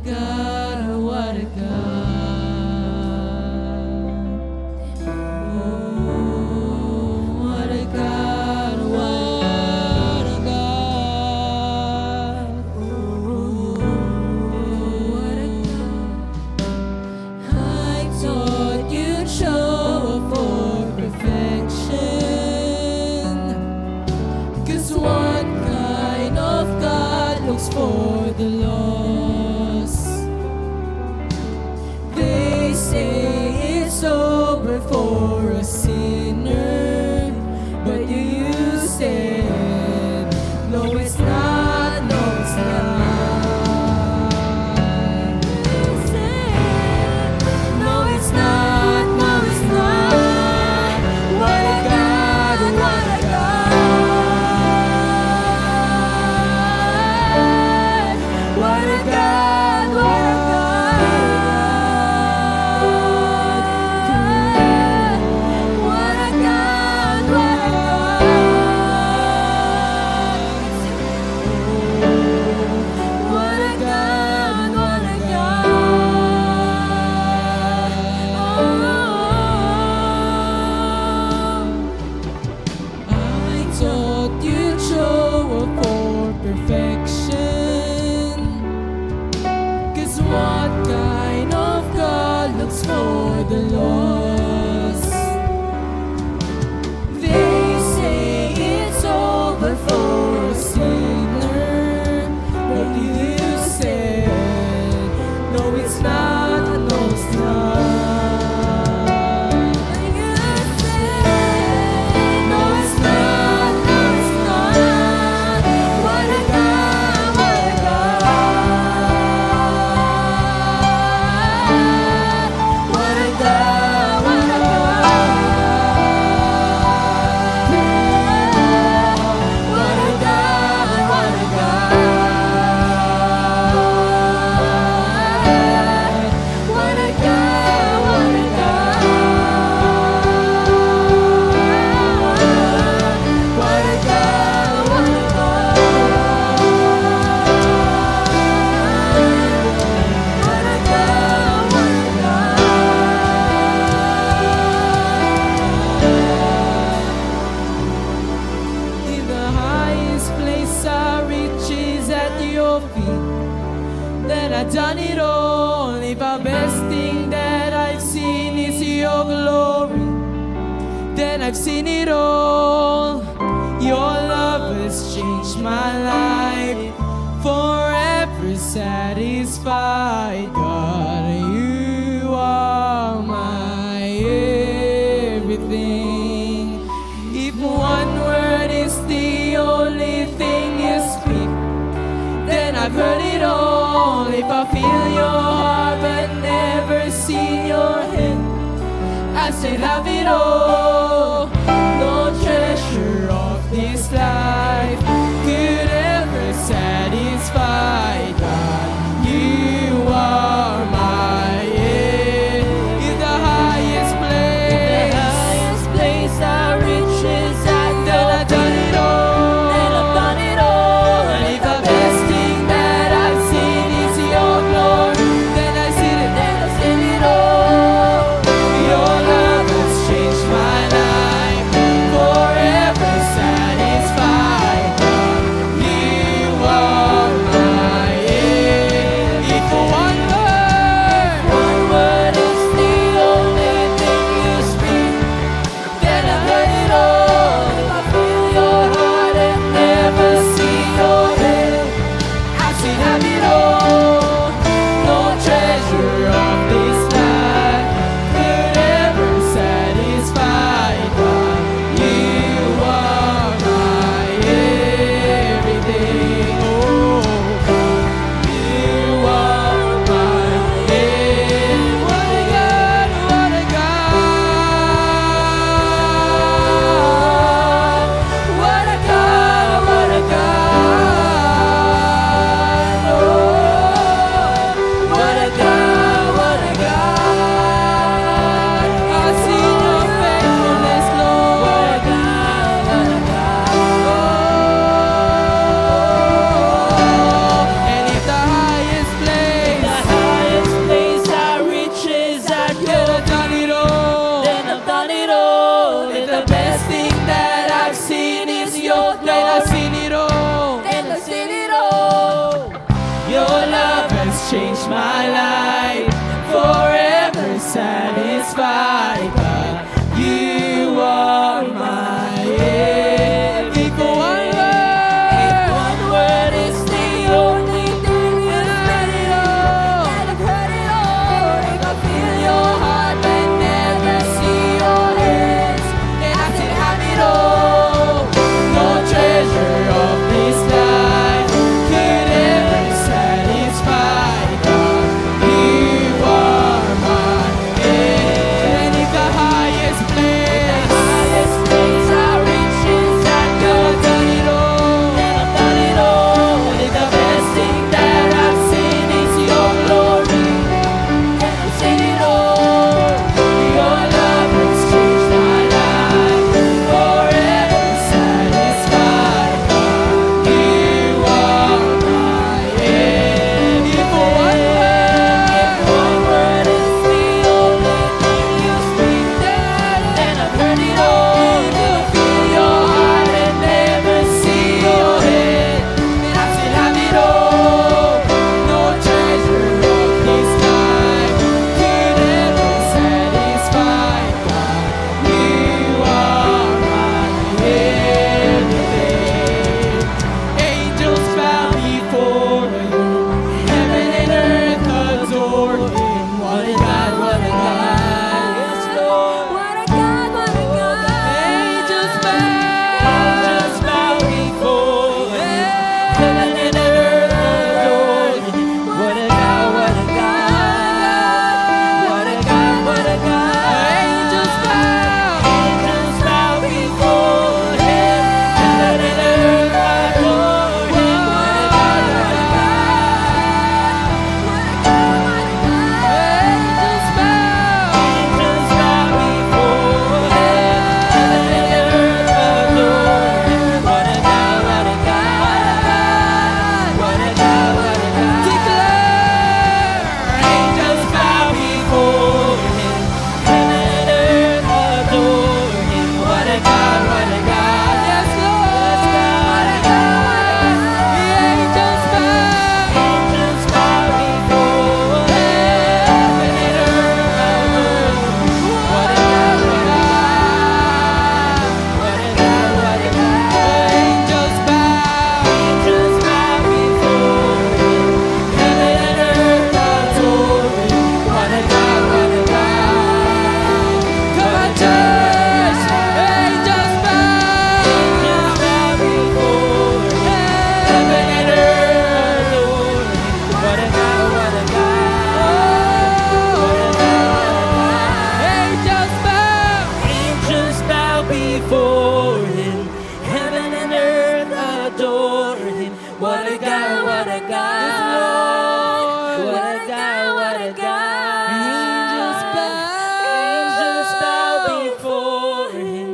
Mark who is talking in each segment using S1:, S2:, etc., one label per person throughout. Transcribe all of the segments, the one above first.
S1: God, what a God. Oh, what a God, what a God. Oh, what a God. I thought you'd show up for perfection. 'Cause what kind of God looks for the lost? They say it's over for a sinner, but you said, no it's not, no it's not. You said, no it's not, no it's not. What a God, what a God. What a God, what a God. What a God, what a God. What a God, what a God. I thought you'd show up for perfection. 'Cause what kind of God looks for the lost? They say it's over for a sinner, but you said, no it's not, no it's not. You said, no it's not, no it's not. What a God, what a God. What a God, what a God. What a God, what a God. What a God, what a God. What a God, what a God. What a God, what a God. In the highest place I reach is at your feet. Then I've done it all. If the best thing that I've seen is your glory, then I've seen it all. Your love has changed my life, forever satisfied. God, you are my everything. If one word is the only thing you speak, then I've heard it all. If I feel your heart but never seen your hand, I still have it all. No treasure of this life could ever satisfy. God, you are my in the highest place. The highest place I reach is at then I've done it all. Then I've done it all. And if the best thing that I've seen is your glory, then I see it, then I've seen it all. Your love has changed my life, forever satisfied. You are has changed my life, forever satisfied. God, you are my everything. If one word is the only thing you said it all, and I've heard it all. If I feel your heart but never see your hands, then I still have it all. No treasure of this life could ever satisfy. God, you are my and if the highest place are riches that God done it all, and if the best thing that I've seen is your glory, then I've seen it all. Your love has changed my life, forever satisfied. God, you are my end. If one word is the only thing you speak, then I've heard it all. To feel your heart and never see your head, then I still have it all. No treasure of this life could ever satisfy. God, you are my everything. Angels bow before you, heaven and earth adore him. What a God, what a God. Yes, Lord.
S2: What a God, what a God.
S1: Angels bow before him, heaven and earth adore him. What a God, what a God. What a God, what a God. Angels bow before him, heaven and earth adore him. What a God, what a God. Angels bow before him, heaven and earth adore him. What a God, what a God. What a God, what a God. Declare, angels bow before him, heaven and earth adore him. What a God, what a God. Yes, Lord. What a God. The angels bow before him, heaven and earth adore him. What a God, what a God. What a God, what a God. Angels bow before him, heaven and earth adore him. What a God, what a God. Come on, church. Angels bow before him, heaven and earth adore him. What a God, what a God. What a God. Angels bow before him, heaven and earth adore him. What a God, what a God. What a God, what a God. Angels bow before him,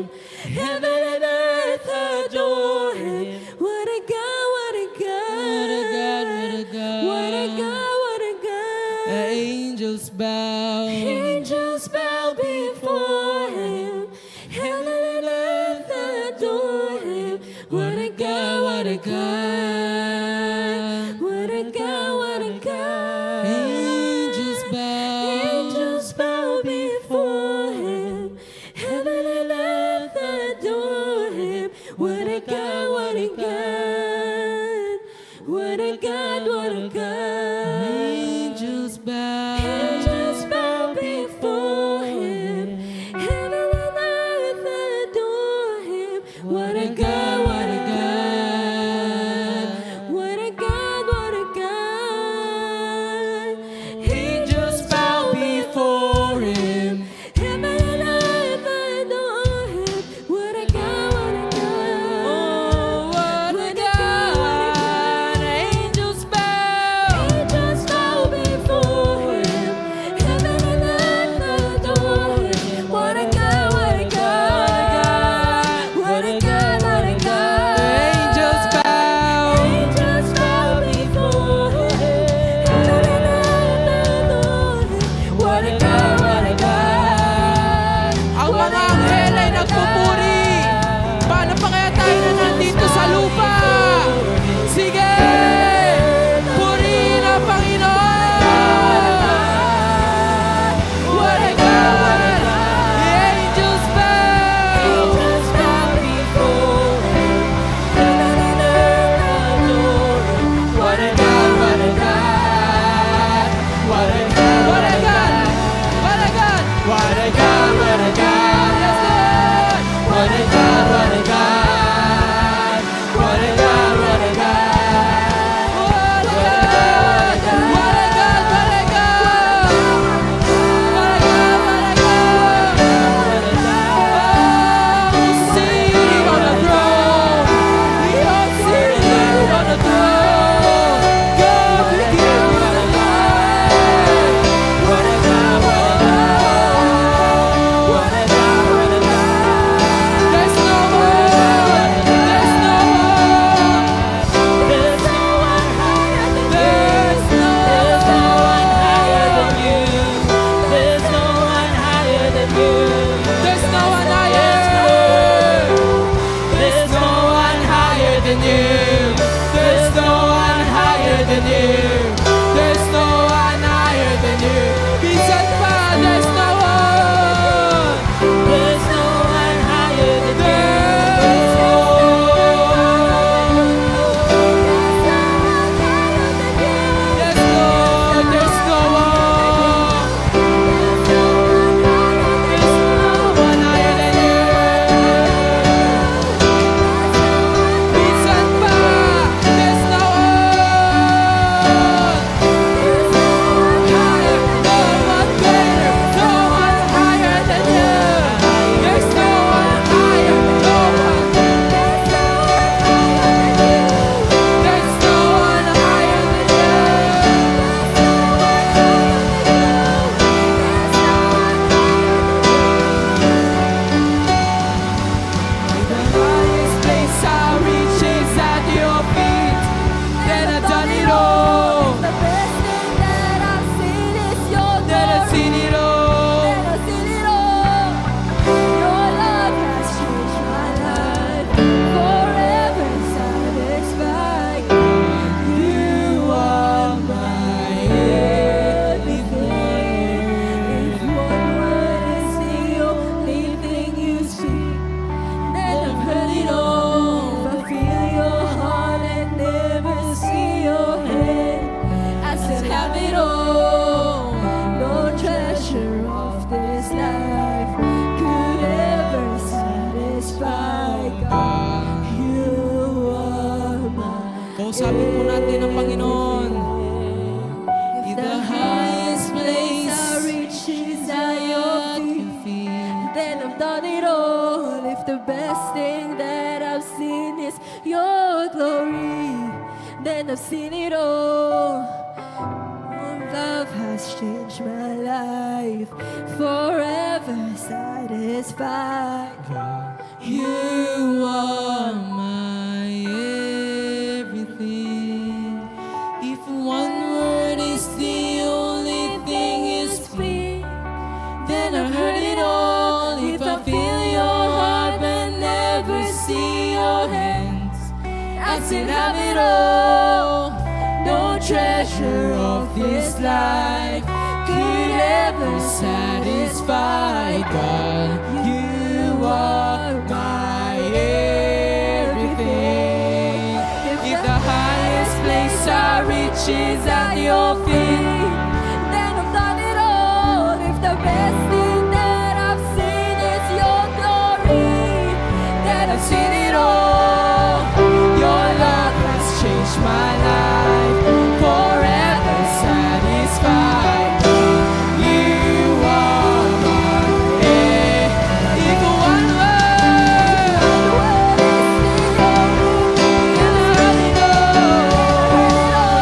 S1: heaven and earth adore him.
S2: What a God, what a God. What a God, what a God.
S1: Angels bow.
S2: Angels bow before him, heaven and earth adore him. What a God, what a God. What a God, what a God.
S1: Angels bow.
S2: Angels bow before him, heaven and earth adore him. What a God, what a God. What a God, what a God.
S1: Angels bow.
S2: Angels bow before him, heaven and earth adore him. What a God, what a God. What a God, what a God.
S1: still have it all.
S2: No treasure of this life could ever satisfy God. You are my
S1: Kausapin po natin ang Panginoon.
S2: If
S1: The highest place
S2: I reach is at your feet, then I've done it all. If the best thing that I've seen is your glory, then I've seen it all. Your love has changed my life, forever satisfied.
S1: You are my everything. If one word is the only thing you speak, then I've heard it all. If I feel your heart but never see your hands, I still have it all. No treasure of this life could ever satisfy God. You are my everything. If the highest place I reach is at your feet,
S2: Then I've done it all. If the best thing that I've seen is your glory, then
S1: I've seen it all. Your love has changed my life, forever satisfied. You are my if one word,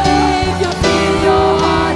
S1: if you feel your heart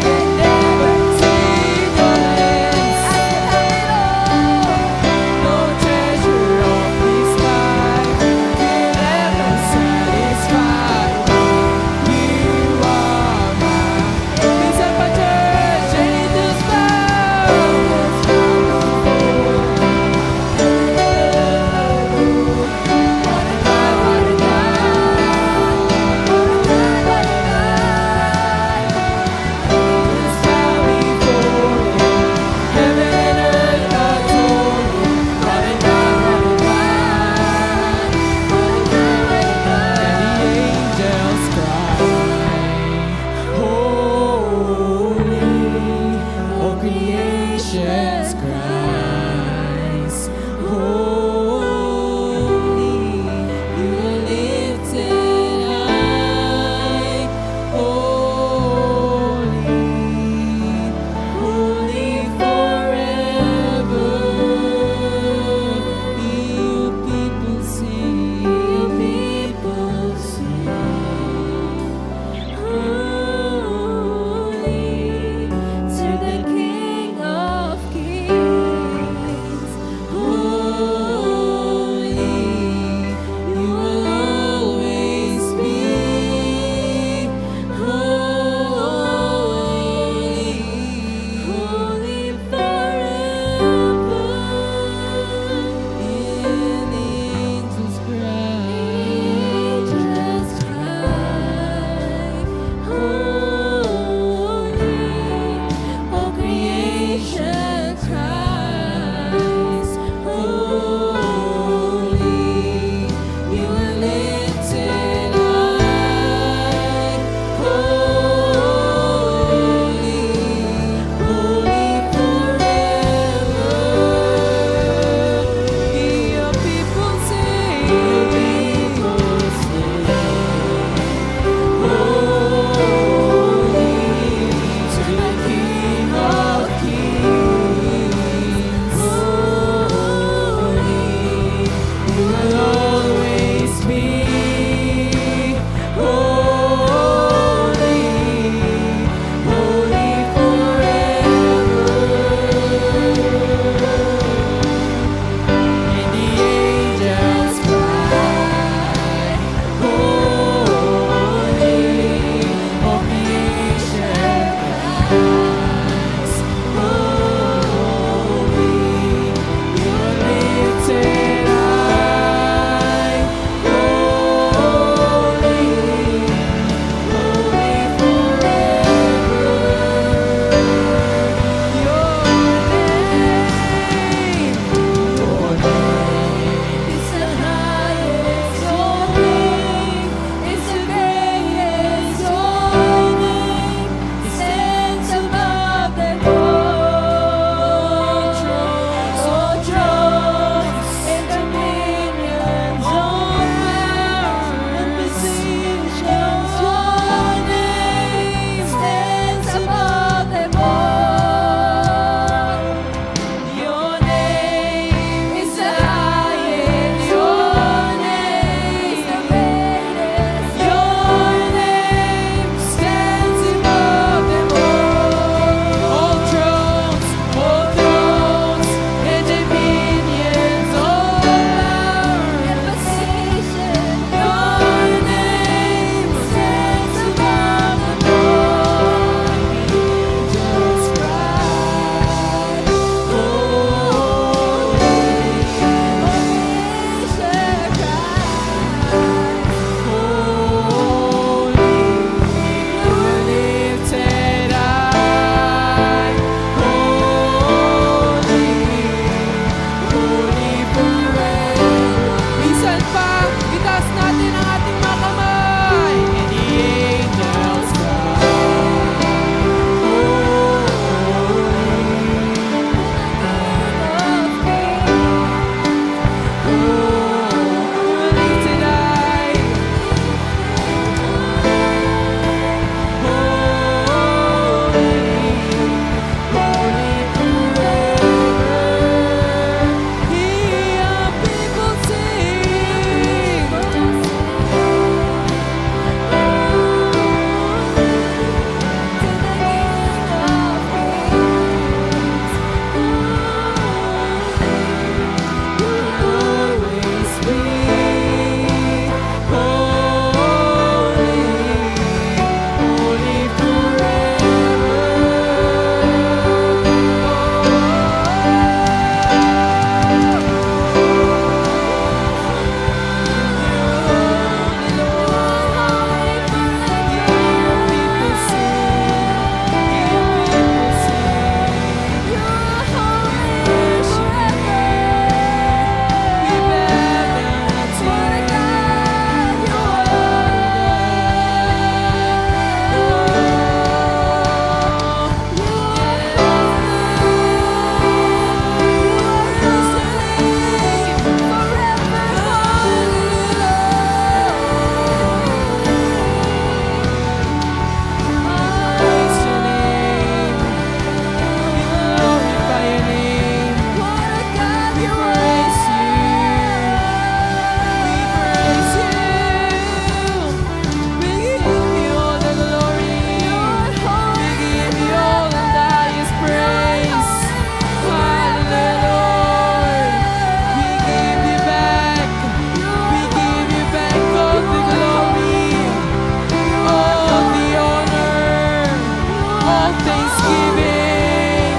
S1: all thanksgiving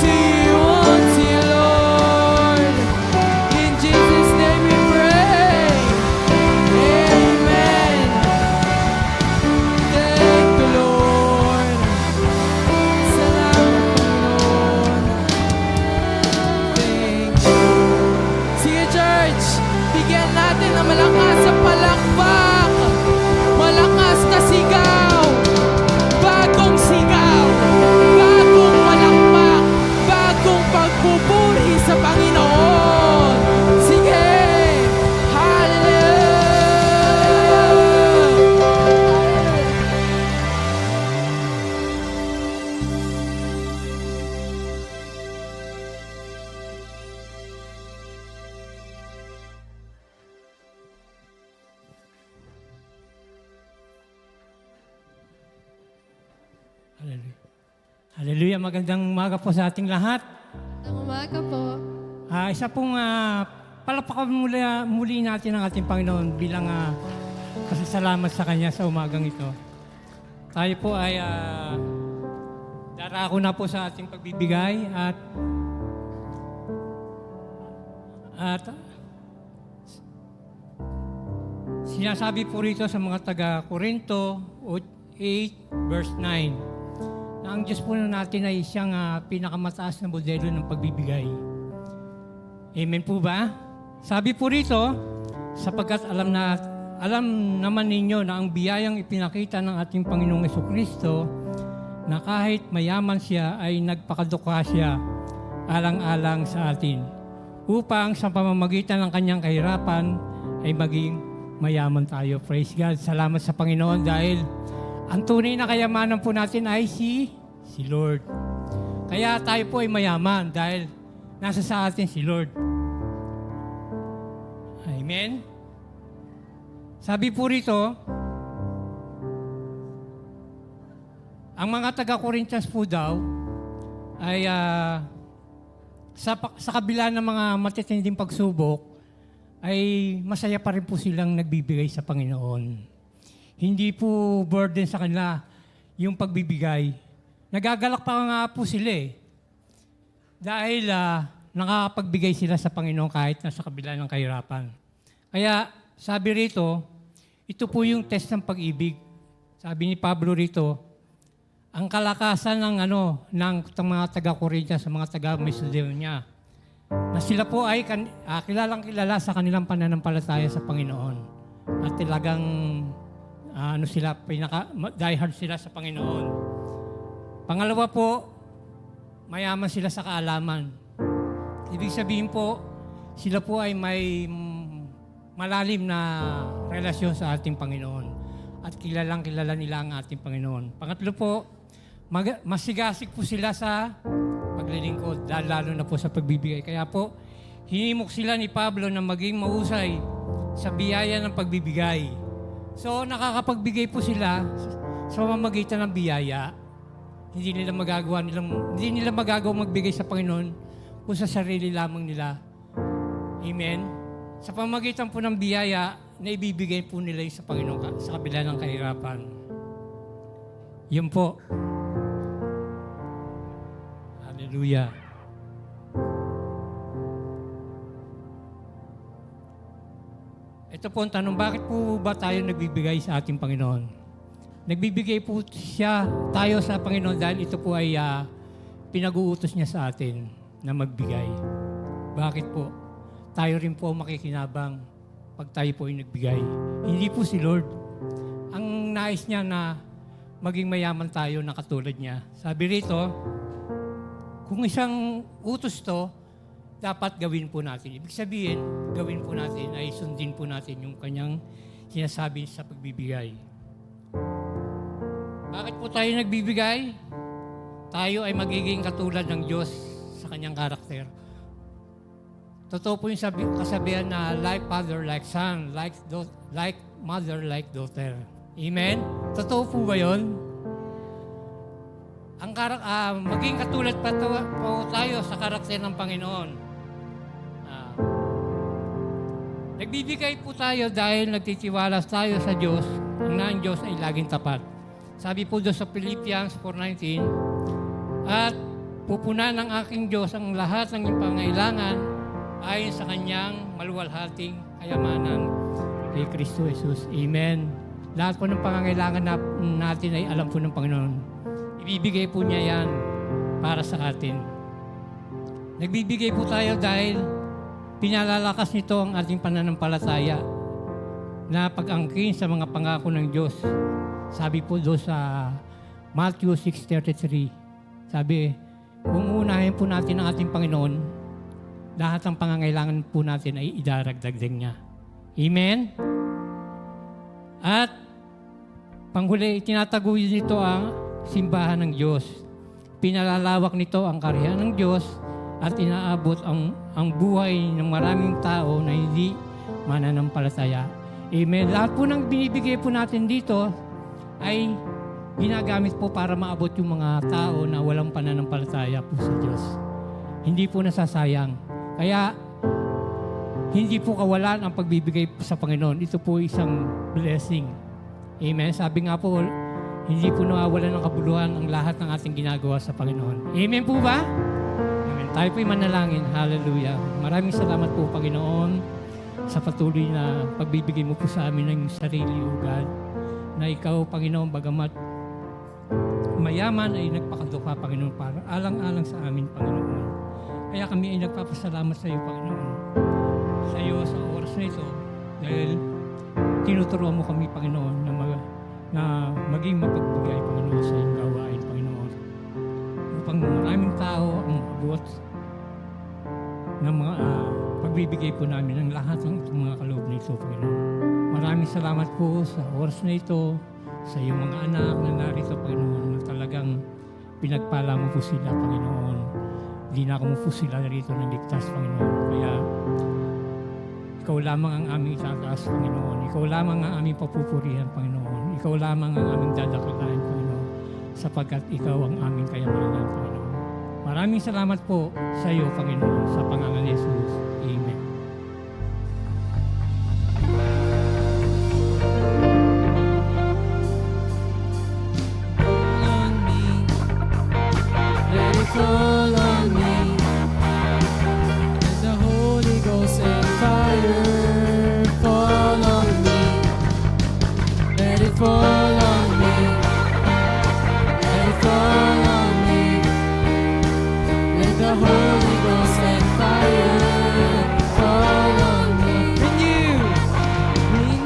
S1: to you, unto you, Lord. In Jesus' name we pray. Amen. Thank you, Lord. Salamat, Panginoon. Thank you. Sige, church, bigyan natin ng malakas sa palakpak. Malakas na sigaw. Bagong sigaw. Bagong palakpak. Bagong pagpupuri sa Panginoon. Sige. Hallelujah.
S3: Hallelujah. Hallelujah. Magandang umaga po sa ating lahat.
S2: Ang umaga po.
S3: Isa pong palapakan muli natin ang ating Panginoon bilang pasasalamat sa Kanya sa umagang ito. Tayo po ay darako na po sa ating pagbibigay at sinasabi po rito sa mga taga-Korinto 8 verse 9 na ang Diyos po natin ay siyang pinakamataas na modelo ng pagbibigay. Amen po ba? Sabi po rito, sapagkat alam naman ninyo na ang biyayang ipinakita ng ating Panginoong Jesucristo na kahit mayaman siya ay nagpakadukha siya alang-alang sa atin upang sa pamamagitan ng kanyang kahirapan ay maging mayaman tayo. Praise God. Salamat sa Panginoon dahil ang tunay na kayamanan po natin ay si Lord. Kaya tayo po ay mayaman dahil nasa sa atin si Lord. Amen? Sabi po rito, ang mga taga-Corinthians po daw ay sa kabila ng mga matitinding pagsubok ay masaya pa rin po silang nagbibigay sa Panginoon. Hindi po burden sa kanila yung pagbibigay. Nagagalak pa nga po sila dahil nakakapagbigay sila sa Panginoon kahit nasa kabila ng kahirapan. Kaya sabi rito, ito po yung test ng pag-ibig. Sabi ni Pablo rito, ang kalakasan ng mga taga-Korintia sa mga taga-Macedonia na sila po ay kilalang kilala sa kanilang pananampalataya sa Panginoon. At talagang diehard sila sa Panginoon. Pangalawa po, mayaman sila sa kaalaman. Ibig sabihin po, sila po ay may malalim na relasyon sa ating Panginoon. At kilalang kilala nila ang ating Panginoon. Pangatlo po, masigasig po sila sa paglilingkod, lalo na po sa pagbibigay. Kaya po, hinimok sila ni Pablo na maging mausay sa biyaya ng pagbibigay. So, nakakapagbigay po sila sa pamamagitan ng biyaya. Hindi nila magagawa magbigay sa Panginoon kung sa sarili lamang nila. Amen? Sa pamamagitan po ng biyaya na ibibigay po nila sa Panginoon sa kabila ng kahirapan. Yun po. Hallelujah. Ito po ang tanong, bakit po ba tayo nagbibigay sa ating Panginoon? Nagbibigay po tayo sa Panginoon dahil ito po ay pinag-uutos niya sa atin na magbigay. Bakit po? Tayo rin po makikinabang pag tayo po ay nagbigay. Hindi po si Lord. Ang nais niya na maging mayaman tayo na katulad niya. Sabi rito, kung isang utos to, dapat gawin po natin. Ibig sabihin, gawin po natin ay sundin po natin yung kanyang sinasabi sa pagbibigay. Bakit po tayo nagbibigay? Tayo ay magiging katulad ng Diyos sa kanyang karakter. Totoo po yung kasabihan na like father, like son, like mother, like daughter. Amen? Totoo po ba yun? Maging katulad pa po tayo sa karakter ng Panginoon. Nagbibigay po tayo dahil nagtitiwala tayo sa Diyos, ang Diyos ay laging tapat. Sabi po doon sa Philippians 4:19, at pupunan ng aking Diyos ang lahat ng iyong pangailangan ayon sa kanyang maluwalhating kayamanan kay Kristo Jesus. Amen. Lahat po ng pangangailangan natin ay alam po ng Panginoon. Ibibigay po niya yan para sa atin. Nagbibigay po tayo dahil pinalalakas nito ang ating pananampalataya na pag-angkin sa mga pangako ng Diyos. Sabi po doon sa Matthew 6:33, sabi, kung unahin po natin ang ating Panginoon, lahat ng pangangailangan po natin ay idaragdag din niya. Amen? At panghuli, tinataguyod nito ang simbahan ng Diyos. Pinalalawak nito ang karya ng Diyos at inaabot ang buhay ng maraming tao na hindi mananampalataya. Amen. Lahat po ng binibigay po natin dito ay ginagamit po para maabot yung mga tao na walang pananampalataya po sa Diyos. Hindi po nasasayang. Kaya, hindi po kawalan ang pagbibigay sa Panginoon. Ito po isang blessing. Amen. Sabi nga po, hindi po nawawalan ng kabuluhan ang lahat ng ating ginagawa sa Panginoon. Amen po ba? Amen. Tayo po'y manalangin. Hallelujah. Maraming salamat po, Panginoon, sa patuloy na pagbibigay mo po sa amin ng sarili, O God, na ikaw, Panginoon, bagamat mayaman ay nagpakadukha, Panginoon, para alang-alang sa amin, Panginoon. Kaya kami ay nagpapasalamat sa iyo, Panginoon. Sa iyo, sa oras na ito, dahil tinuturuan mo kami, Panginoon, na maging mapagbigay, Panginoon, sa iyong gawain, Panginoon. Upang maraming tao ang abot ng mga pagbibigay po namin ng lahat ng itong mga kaloob na ito, Panginoon. Maraming salamat po sa oras na ito, sa iyong mga anak na narito, Panginoon, na talagang pinagpala mo po sila, Panginoon. Dinako mo po sila narito ng ligtas, Panginoon. Kaya, ikaw lamang ang aming itataas, Panginoon. Ikaw lamang ang aming papupurihan, Panginoon. Ikaw lamang ang aming dadakilain, Panginoon, sapagkat ikaw ang aming kayamanan, Panginoon. Maraming salamat po sa iyo, Panginoon, sa pangalan ni Jesus. Amen.
S1: On me, let it fall on me. Let the Holy Ghost and fire fall on me. Let it fall on me. Let it fall on me. Let the Holy Ghost and fire fall on me. Renew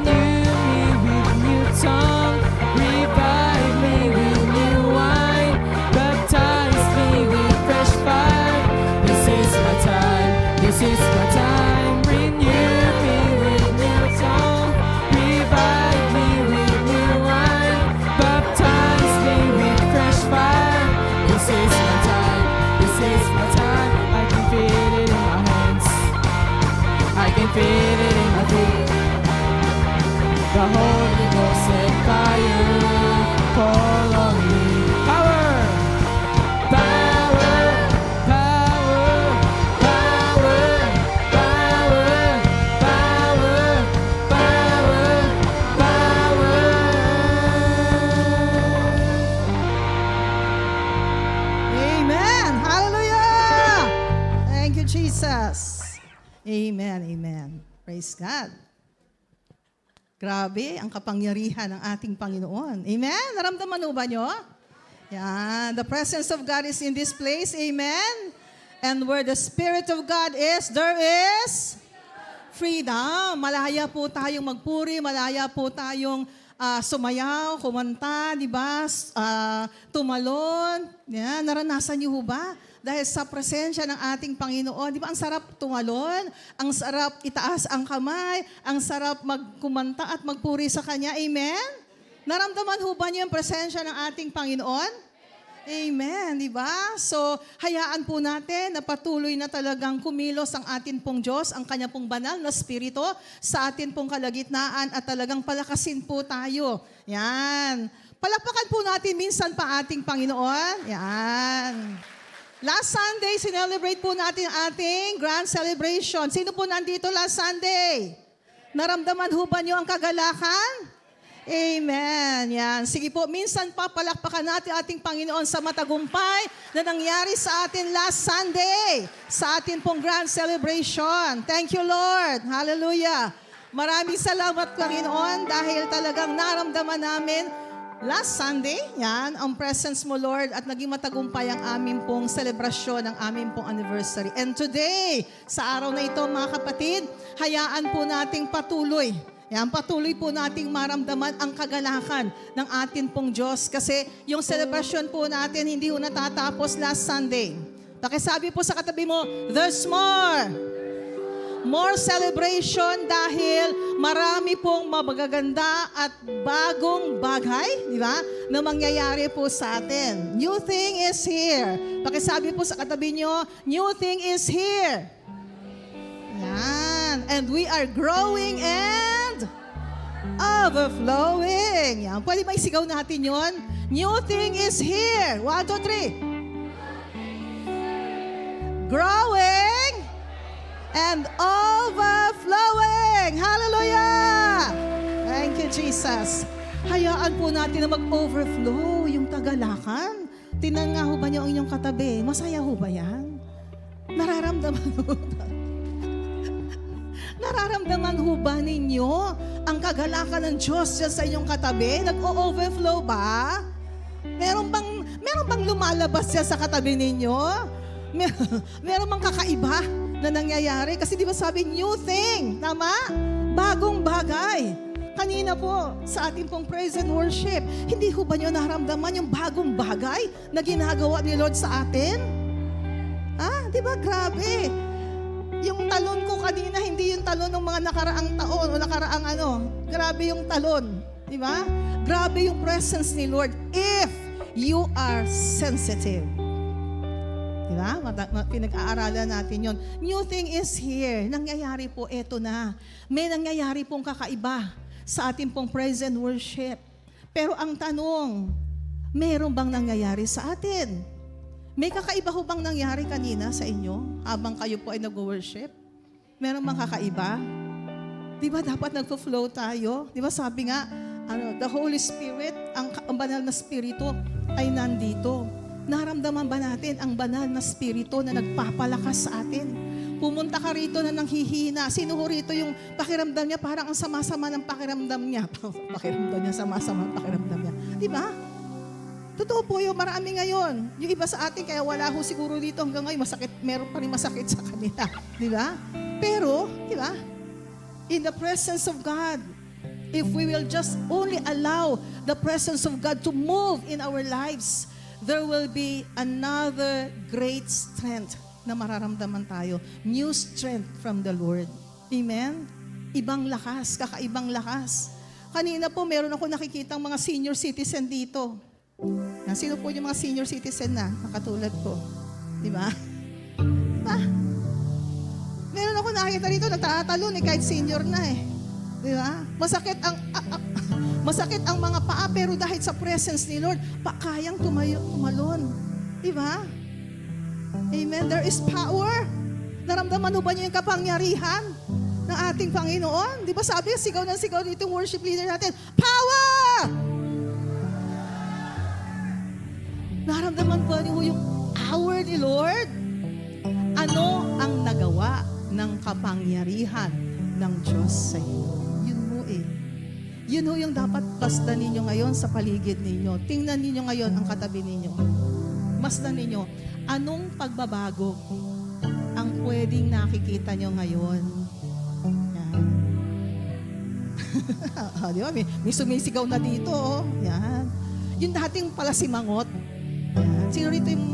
S1: me with new tongue. Revive me with new wine. Baptize me with fresh fire. This is my time. This is my time. Renew me with new tongue. Revive me with new wine. Baptize me with fresh fire. This is my time. This is my time. I can feel it in my hands. I can feel it in my feet. The Holy Ghost and fire fall on me. Power! Power! Power! Power! Power! Power! Power! Power!
S4: Amen. Hallelujah. Thank you, Jesus. Amen. Amen. Praise God. Grabe ang kapangyarihan ng ating Panginoon. Amen. Naramdaman mo ba nyo? Yan. The presence of God is in this place. Amen. And where the Spirit of God is, there is freedom. Malaya po tayong magpuri, malaya po tayong sumayaw, kumanta, di ba? Tumalon. Yan, naranasan niyo ho ba? Dahil sa presensya ng ating Panginoon, di ba ang sarap tumalon, ang sarap itaas ang kamay, ang sarap magkumanta at magpuri sa Kanya. Amen? Naramdaman ho ba niyo yung presensya ng ating Panginoon? Amen, di ba? So, hayaan po natin na patuloy na talagang kumilos ang atin pong Diyos, ang Kanya pong banal na Espiritu sa atin pong kalagitnaan at talagang palakasin po tayo. Yan. Palakpakan po natin minsan pa ating Panginoon. Yan. Last Sunday, sinelebrate po natin ang ating grand celebration. Sino po nandito last Sunday? Naramdaman ho ba niyo ang kagalakan? Amen. Yan. Sige po, minsan pa palakpakan natin ating Panginoon sa matagumpay na nangyari sa atin last Sunday, sa atin pong grand celebration. Thank you, Lord. Hallelujah. Maraming salamat, Panginoon, dahil talagang naramdaman namin last Sunday, yan, ang presence mo, Lord, at naging matagumpay ang aming pong selebrasyon, ang aming pong anniversary. And today, sa araw na ito, mga kapatid, hayaan po nating patuloy. Yan, patuloy po nating maramdaman ang kagalakan ng atin pong Diyos kasi yung celebration po natin hindi po natatapos last Sunday. Pakisabi po sa katabi mo, there's more. More celebration dahil marami pong magaganda at bagong bagay, di ba, na mangyayari po sa atin. New thing is here. Pakisabi po sa katabi nyo, new thing is here. Yan. And we are growing and overflowing. Yan. Pwede ba isigaw natin yon? New thing is here. 1, 2, 3. Growing and overflowing. Hallelujah! Thank you, Jesus. Hayaan po natin na mag-overflow yung tagalakan. Tingnan nga ho ba niyo ang inyong katabi? Masaya ho ba yan? Nararamdaman ho ba? Nararamdaman ho ba ninyo ang kagalakan ng Diyos dyan sa inyong katabi? Nag-o-overflow ba? Meron bang lumalabas dyan sa katabi ninyo? Meron bang kakaiba na nangyayari? Kasi di ba sabi, new thing, tama? Bagong bagay. Kanina po, sa ating pong praise and worship, hindi ho ba nyo naramdaman yung bagong bagay na ginagawa ni Lord sa atin? Di ba? Grabe. Yung talon ko kanina, hindi yung talon ng mga nakaraang taon o nakaraang ano. Grabe yung talon. Di ba? Grabe yung presence ni Lord if you are sensitive. Di ba? Pinag-aaralan natin yon. New thing is here. Nangyayari po, eto na. May nangyayari pong kakaiba sa ating pong praise and worship. Pero ang tanong, meron bang nangyayari sa atin? May kakaiba ho bang nangyari kanina sa inyo habang kayo po ay nag-worship? Meron bang kakaiba? Di ba dapat nagpo-flow tayo? Di ba sabi nga, the Holy Spirit, ang banal na spirito ay nandito. Naramdaman ba natin ang banal na spirito na nagpapalakas sa atin? Pumunta ka rito na nanghihina. Sino ho rito yung pakiramdam niya parang ang sama-sama ng pakiramdam niya? Pakiramdam niya, sama-sama ng pakiramdam niya. Di ba? Totoo po yun, marami ngayon. Yung iba sa atin, kaya wala ho siguro dito hanggang ngayon, masakit, meron pa rin masakit sa kanila. Di ba? Pero, di ba? In the presence of God, if we will just only allow the presence of God to move in our lives, there will be another great strength na mararamdaman tayo. New strength from the Lord. Amen? Ibang lakas, kakaibang lakas. Kanina po, meron ako nakikitang mga senior citizen dito. Sino po yung mga senior citizen na katulad ko? Di ba? Diba? Meron ako nakikita dito, nagtatalon kahit senior na Di ba? Masakit ang mga paa, pero dahil sa presence ni Lord, kayang tumalon. Di ba? Amen. There is power. Naramdaman mo ba niyo yung kapangyarihan ng ating Panginoon? Di ba sabi, sigaw ng sigaw dito yung worship leader natin, power! Naramdaman ba niyo yung power ni Lord? Ano ang nagawa ng kapangyarihan ng Diyos sa iyo? Yun mo Yun ho yung dapat pasdan ninyo ngayon sa paligid ninyo. Tingnan ninyo ngayon ang katabi ninyo. Masdan ninyo, anong pagbabago ang pwedeng nakikita nyo ngayon? Yan. Di ba? May sumisigaw na dito. Yan. Yung dating pala si Mangot. Yan. Sino rito yung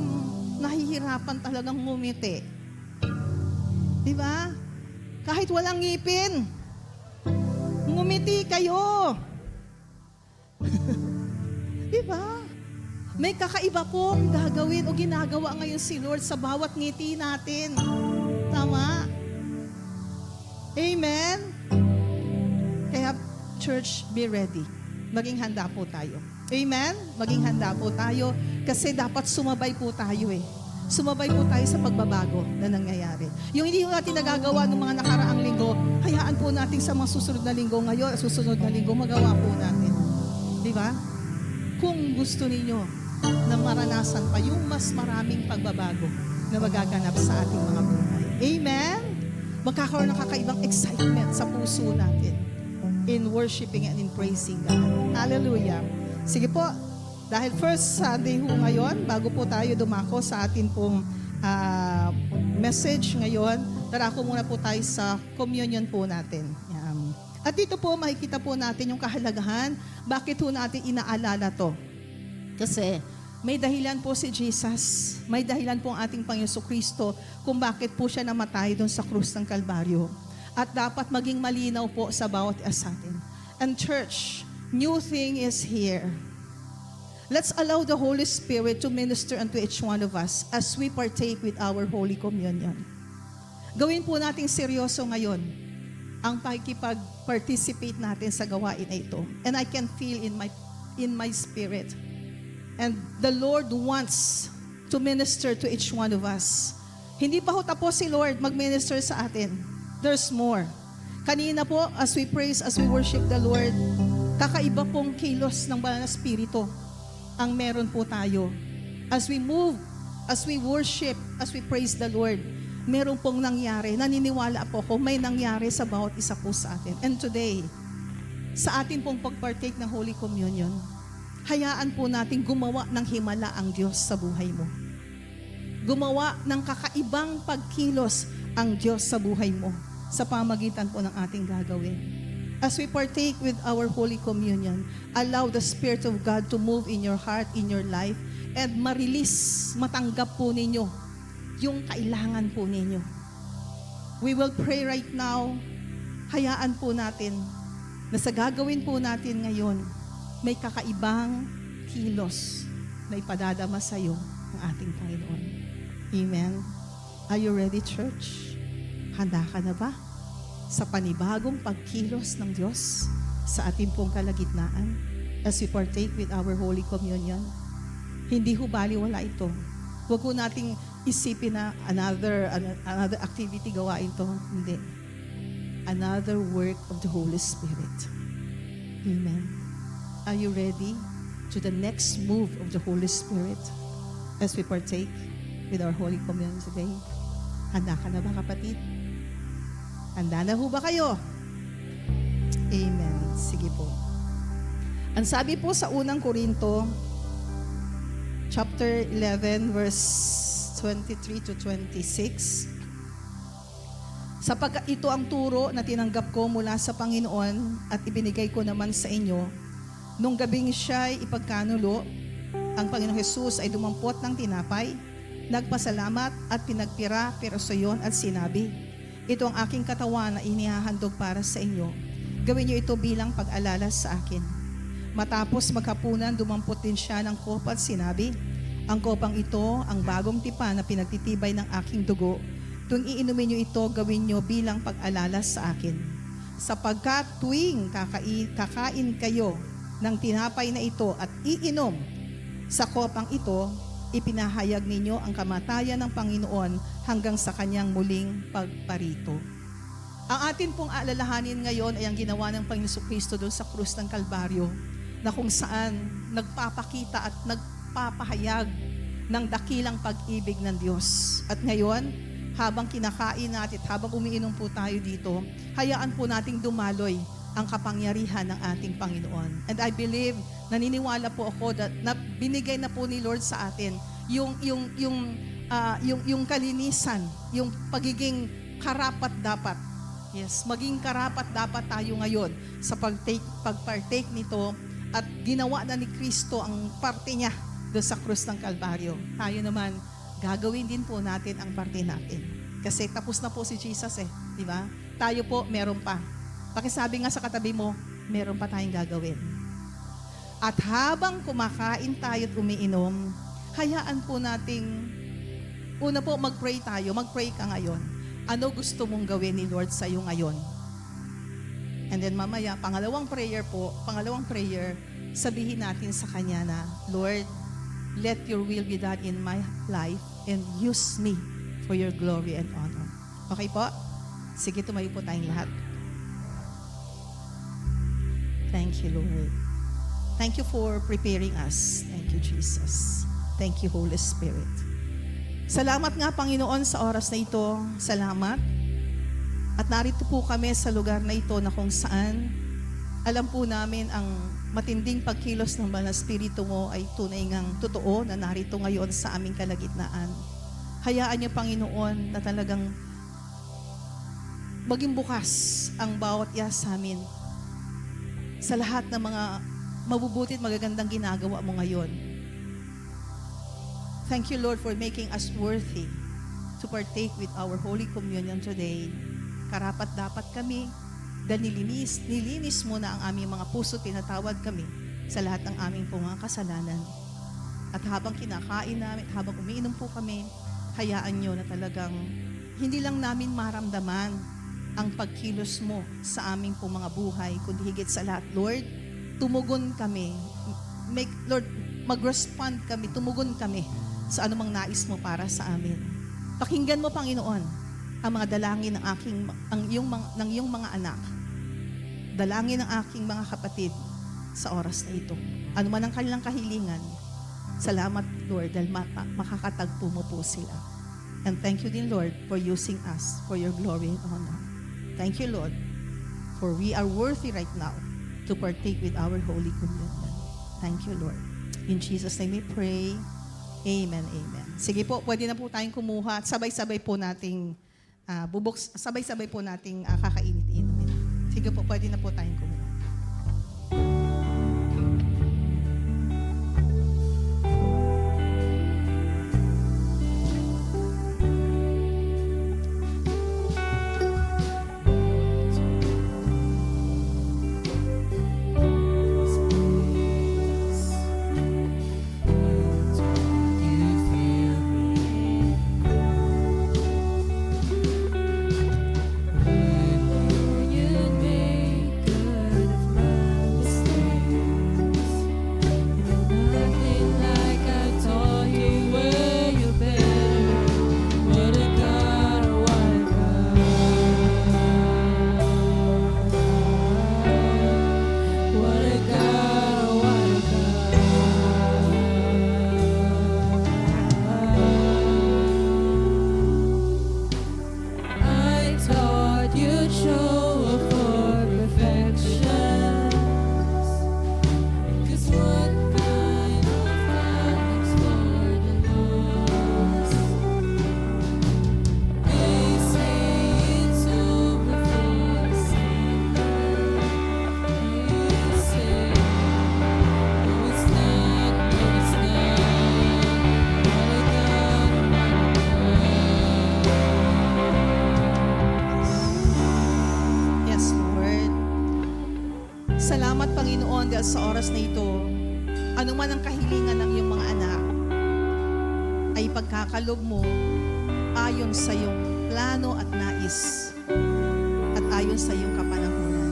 S4: nahihirapan talagang ngumiti? Di ba? Kahit walang ngipin, ngumiti kayo. Di ba? May kakaiba pong gagawin o ginagawa ngayon si Lord sa bawat ngiti natin. Tama? Amen? Kaya, church, be ready. Maging handa po tayo. Amen? Maging handa po tayo kasi dapat sumabay po tayo Sumabay po tayo sa pagbabago na nangyayari. Yung hindi natin nagagawa ng mga nakaraang linggo, hayaan po natin sa mga susunod na linggo ngayon, susunod na linggo, magawa po natin. ba? Kung gusto ninyo na maranasan pa yung mas maraming pagbabago na magaganap sa ating mga buhay. Amen? Magkakaroon ng kakaibang excitement sa puso natin in worshiping and in praising God. Hallelujah. Sige po, dahil first Sunday ho ngayon, bago po tayo dumako sa atin pong message ngayon, darako muna po tayo sa communion po natin. Yan. At dito po, makikita po natin yung kahalagahan. Bakit po natin inaalala to? Kasi may dahilan po si Jesus, may dahilan po ang ating Panginoon Kristo kung bakit po siya namatay doon sa krus ng Kalbaryo. At dapat maging malinaw po sa bawat isa sa atin. And church, new thing is here. Let's allow the Holy Spirit to minister unto each one of us as we partake with our Holy Communion. Gawin po nating seryoso ngayon ang pakikipag-participate natin sa gawain na ito. And I can feel in my spirit. And the Lord wants to minister to each one of us. Hindi pa ho tapos si Lord mag-minister sa atin. There's more. Kanina po, as we praise, as we worship the Lord, kakaiba pong kilos ng banal na Espiritu ang meron po tayo. As we move, as we worship, as we praise the Lord, meron pong nangyari. Naniniwala po ko, may nangyari sa bawat isa po sa atin. And today, sa atin pong pag-partake ng Holy Communion, hayaan po natin gumawa ng himala ang Diyos sa buhay mo. Gumawa ng kakaibang pagkilos ang Diyos sa buhay mo sa pamagitan po ng ating gagawin. As we partake with our Holy Communion, allow the Spirit of God to move in your heart, in your life, and ma-release, matanggap po ninyo yung kailangan po ninyo. We will pray right now. Hayaan po natin na sa gagawin po natin ngayon, may kakaibang kilos na ipadadama sa iyo ng ating Panginoon. Amen. Are you ready, church? Handa ka na ba sa panibagong pagkilos ng Diyos sa ating pong kalagitnaan as we partake with our Holy Communion? Hindi ho baliwala ito. Huwag ho nating isipin na another activity gawain ito. Hindi. Another work of the Holy Spirit. Amen. Are you ready to the next move of the Holy Spirit as we partake with our Holy Communion today? Handa ka na ba, kapatid? Handa na ho ba kayo? Amen. Sige po. Ang sabi po sa unang Korinto, chapter 11, verse 23 to 26, sapagkat ito ang turo na tinanggap ko mula sa Panginoon at ibinigay ko naman sa inyo. Nung gabing siya'y ipagkanulo, ang Panginoong Jesus ay dumampot ng tinapay, nagpasalamat at pinagpira sa iyon at sinabi, ito ang aking katawan na inihahandog para sa inyo. Gawin niyo ito bilang pag-alala sa akin. Matapos maghapunan, dumampot din siya ng kopa at sinabi, ang kopang ito ang bagong tipan na pinagtitibay ng aking dugo. Tuwing iinumin niyo ito, gawin niyo bilang pag-alala sa akin. Sapagkat tuwing kakain kayo ng tinapay na ito at iinom sa kopang ito, ipinahayag ninyo ang kamatayan ng Panginoon hanggang sa kanyang muling pagparito. Ang atin pong alalahanin ngayon ay ang ginawa ng Panginoon Kristo doon sa krus ng Kalbaryo, na kung saan nagpapakita at nagpapahayag ng dakilang pag-ibig ng Diyos. At ngayon, habang kinakain natin, habang umiinom po tayo dito, hayaan po nating dumaloy ang kapangyarihan ng ating Panginoon. And I believe, naniniwala po ako na binigay na po ni Lord sa atin yung kalinisan, yung pagiging karapat dapat. Yes, maging karapat dapat tayo ngayon sa pagpartake nito at ginawa na ni Kristo ang parte niya doon sa krus ng Kalbaryo. Tayo naman, gagawin din po natin ang parte natin. Kasi tapos na po si Jesus di ba? Tayo po, meron pa. Pakisabi nga sa katabi mo, meron pa tayong gagawin. At habang kumakain tayo at umiinom, hayaan po nating, una po mag-pray tayo, mag-pray ka ngayon. Ano gusto mong gawin ni Lord sa iyo ngayon? And then mamaya, pangalawang prayer, sabihin natin sa Kanya na, Lord, let your will be done in my life and use me for your glory and honor. Okay po? Sige, tumayo po tayong lahat. Thank you, Lord. Thank you for preparing us. Thank you, Jesus. Thank you, Holy Spirit. Salamat nga, Panginoon, sa oras na ito. Salamat. At narito po kami sa lugar na ito na kung saan alam po namin ang matinding pagkilos ng Banal na Espiritu mo ay tunay ngang totoo na narito ngayon sa aming kalagitnaan. Hayaan niyo, Panginoon, na talagang maging bukas ang bawat iya sa amin sa lahat ng mga mabubuti at magagandang ginagawa mo ngayon. Thank you, Lord, for making us worthy to partake with our Holy Communion today. Karapat dapat kami dahil nilinis mo na ang aming mga puso, tinatawad kami sa lahat ng aming mga kasalanan. At habang kinakain namin, habang umiinom po kami, hayaan nyo na talagang hindi lang namin maramdaman ang pagkilos mo sa aming pong mga buhay, kundi higit sa lahat, Lord, tumugon kami. Lord, mag-respond kami, tumugon kami sa anumang nais mo para sa amin. Pakinggan mo, Panginoon, ang mga dalangin ng iyong mga anak. Dalangin ng aking mga kapatid sa oras na ito. Ano man ang kanilang kahilingan, salamat, Lord, dahil makakatagpo mo po sila. And thank you din, Lord, for using us for your glory and honor. Thank you, Lord, for we are worthy right now to partake with our Holy Communion. Thank you, Lord. In Jesus' name we pray. Amen, amen. Sige po, pwede na po tayong kumuha at sabay-sabay po nating kakainit-init. Sige po, pwede na po tayong kumuha. Salamat, Panginoon, dahil sa oras na ito, anuman ang kahilingan ng iyong mga anak, ay pagkakalob mo ayon sa iyong plano at nais, at ayon sa iyong kapanahunan.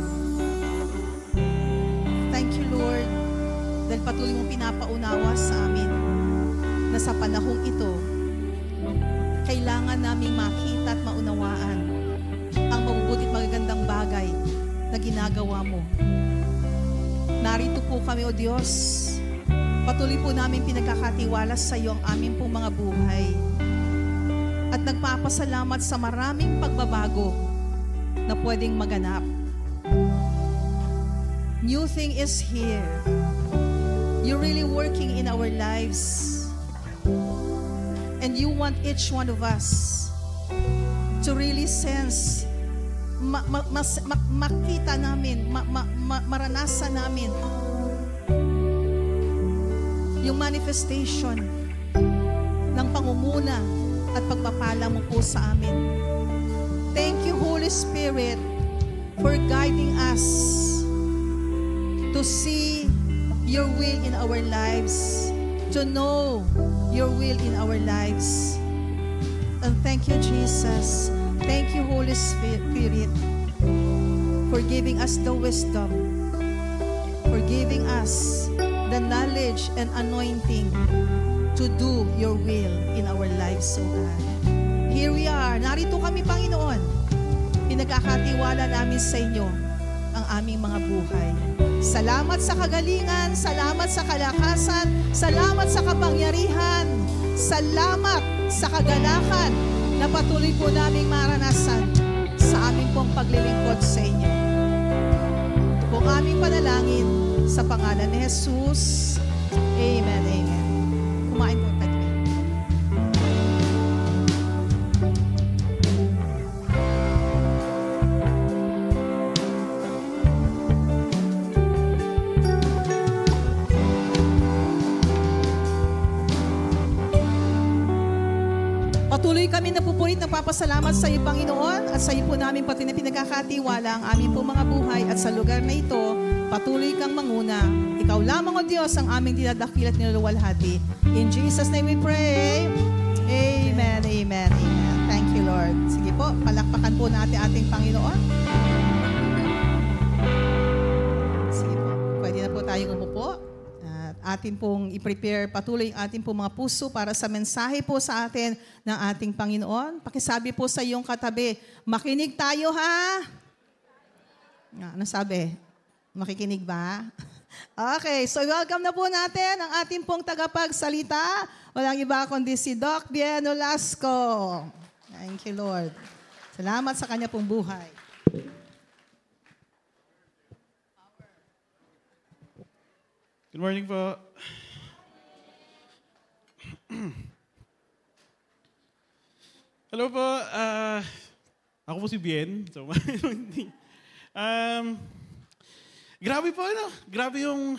S4: Thank you, Lord, dahil patuloy mong pinapaunawa sa amin na sa panahong ito, kailangan naming makita at maunawaan ang mabubuti at magagandang bagay na ginagawa mo. Narito po kami, O Diyos. Patuloy po namin pinagkakatiwala sa iyo ang aming pong mga buhay. At nagpapasalamat sa maraming pagbabago na pwedeng maganap. New thing is here. You're really working in our lives. And you want each one of us to really sense, makita namin, maranasan namin yung manifestation ng pangunguna at pagpapala mo po sa amin. Thank you, Holy Spirit, for guiding us to see your will in our lives, to know your will in our lives. And thank you, Jesus. Thank you, Holy Spirit, for giving us the wisdom, for giving us the knowledge and anointing to do your will in our lives, O God. Here we are. Narito kami, Panginoon. Pinagkakatiwala namin sa inyo ang aming mga buhay. Salamat sa kagalingan, salamat sa kalakasan, salamat sa kapangyarihan, salamat sa kagalakan na patuloy po naming maranasan sa aming pong paglilingkod sa inyo. Ito pong aming panalangin sa pangalan ni Jesus. Amen, amen. Kumain po tayo. Patuloy kami napupulit ng papasalamat sa iyo, Panginoon, at sa iyo po namin pati na pinagkakatiwala ang aming po mga buhay at sa lugar na ito, patuloy kang manguna. Ikaw lamang, O Diyos, ang aming dinadakil at niluluwalhati. In Jesus' name we pray. Amen, amen, amen. Thank you, Lord. Sige po, palakpakan po natin ating Panginoon. Sige po, pwede na po tayong umupo. Atin pong i-prepare patuloy ang ating pong mga puso para sa mensahe po sa atin ng ating Panginoon. Pakisabi po sa iyong katabi, makinig tayo ha? Ano sabi? Makikinig ba? Okay, so welcome na po natin ang ating pong tagapagsalita. Walang iba kundi si Doc Bien Nolasco. Thank you, Lord. Salamat sa kanya pong buhay.
S5: Good morning po. Hello po. Ako po si Bien. So, grabe po, ano? Grabe yung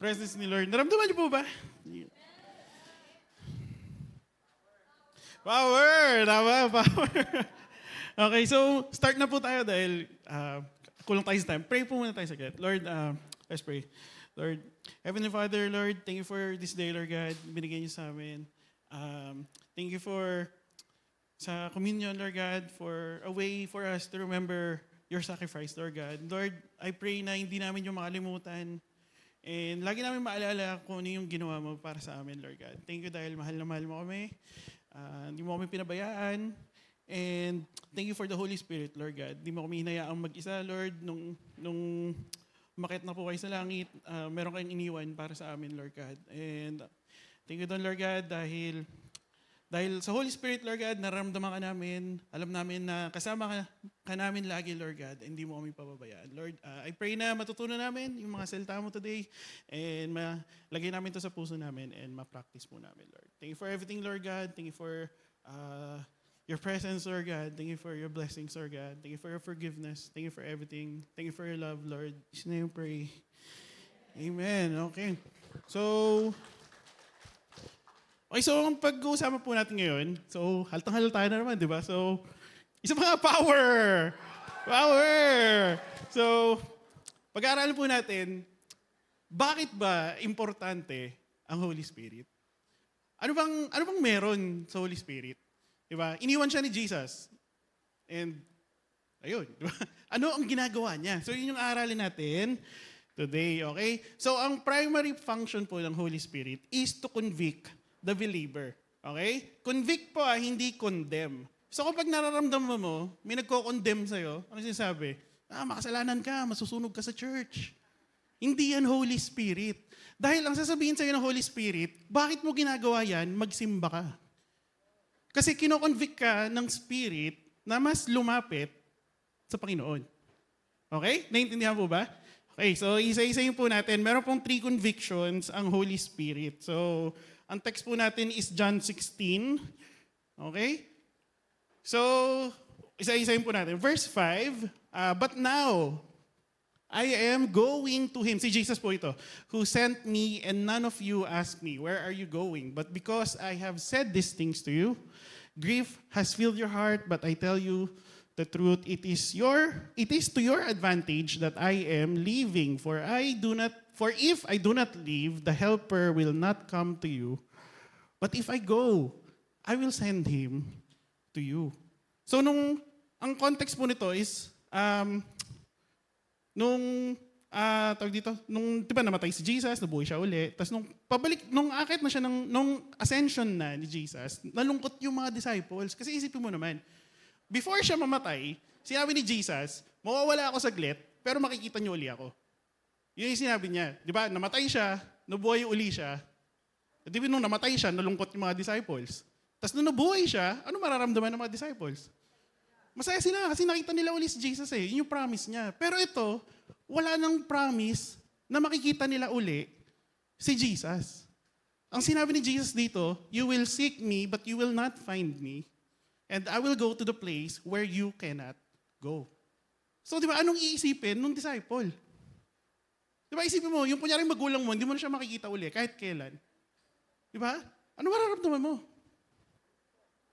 S5: presence ni Lord. Naramdaman niyo po ba? Power! Tama, power. Okay, so start na po tayo dahil kulang tayo sa time. Pray po muna tayo saglit. Lord, let's pray. Lord, Heavenly Father, Lord, thank you for this day, Lord God. Binigay niyo sa amin. Thank you for sa communion, Lord God, for a way for us to remember your sacrifice, Lord God. Lord, I pray na hindi namin yung makalimutan and lagi namin maalala kung ano yung ginawa mo para sa amin, Lord God. Thank you dahil mahal na mahal mo kami. Hindi mo kami pinabayaan. And thank you for the Holy Spirit, Lord God. Hindi mo kami hinayaang mag-isa, Lord, nung umakyat na po kayo sa langit, meron kayong iniwan para sa amin, Lord God. And thank you doon, Lord God, dahil sa Holy Spirit, Lord God, nararamdaman ka namin, alam namin na kasama ka namin lagi, Lord God, hindi mo kami pababayaan. Lord, I pray na matutunan namin yung mga salita mo today and malagay namin to sa puso namin and ma-practice mo namin, Lord. Thank you for everything, Lord God. Thank you for your presence, Lord God. Thank you for your blessings, Lord God. Thank you for your forgiveness. Thank you for everything. Thank you for your love, Lord. In His name pray. Amen. Okay. So ang pag-uusapan po natin ngayon, so haltang-halata na naman, di ba? So, isa mga power! Power! So, pag-aaralan po natin, bakit ba importante ang Holy Spirit? Ano bang meron sa Holy Spirit? Diba? Iniwan siya ni Jesus. And, ayun. Diba? Ano ang ginagawa niya? So, yun yung aralin natin today, okay? So, ang primary function po ng Holy Spirit is to convict the believer. Okay? Convict po, hindi condemn. So, kapag nararamdaman mo, may nagko-condemn sa'yo, ano sinasabi? Makasalanan ka, masusunog ka sa church. Hindi yan Holy Spirit. Dahil ang sasabihin sa'yo ng Holy Spirit, bakit mo ginagawa yan? Magsimba ka. Kasi kino-convict ka ng Spirit na mas lumapit sa Panginoon. Okay? Naintindihan po ba? Okay, so isa-isayin po natin. Meron pong 3 convictions ang Holy Spirit. So, ang text po natin is John 16. Okay? So, isa-isayin po natin. Verse 5, but now, I am going to Him. Si Jesus po ito. Who sent me and none of you asked me, where are you going? But because I have said these things to you, grief has filled your heart, but I tell you the truth, it is to your advantage that I am leaving. For if I do not leave, the helper will not come to you. But if I go, I will send him to you. So ang context po nito is, di ba namatay si Jesus, nabuhay siya uli, tapos nung akit na siya, nung ascension na ni Jesus, nalungkot yung mga disciples. Kasi isipin mo naman, before siya mamatay, sinabi ni Jesus, mawawala ako saglit, pero makikita niyo uli ako. Yun yung sinabi niya. Di ba? Namatay siya, nabuhay uli siya. Di ba nung namatay siya, nalungkot yung mga disciples. Tapos nung nabuhay siya, ano mararamdaman ng mga disciples? Masaya sila kasi nakita nila uli si Jesus eh. Yun yung promise niya. Pero ito, wala nang promise na makikita nila uli si Jesus. Ang sinabi ni Jesus dito, you will seek me but you will not find me. And I will go to the place where you cannot go. So di ba, anong iisipin nung disciple? Di ba, isipin mo, yung kunyaring magulang mo, hindi mo na siya makikita uli kahit kailan. Di ba? Ano mararamdaman mo?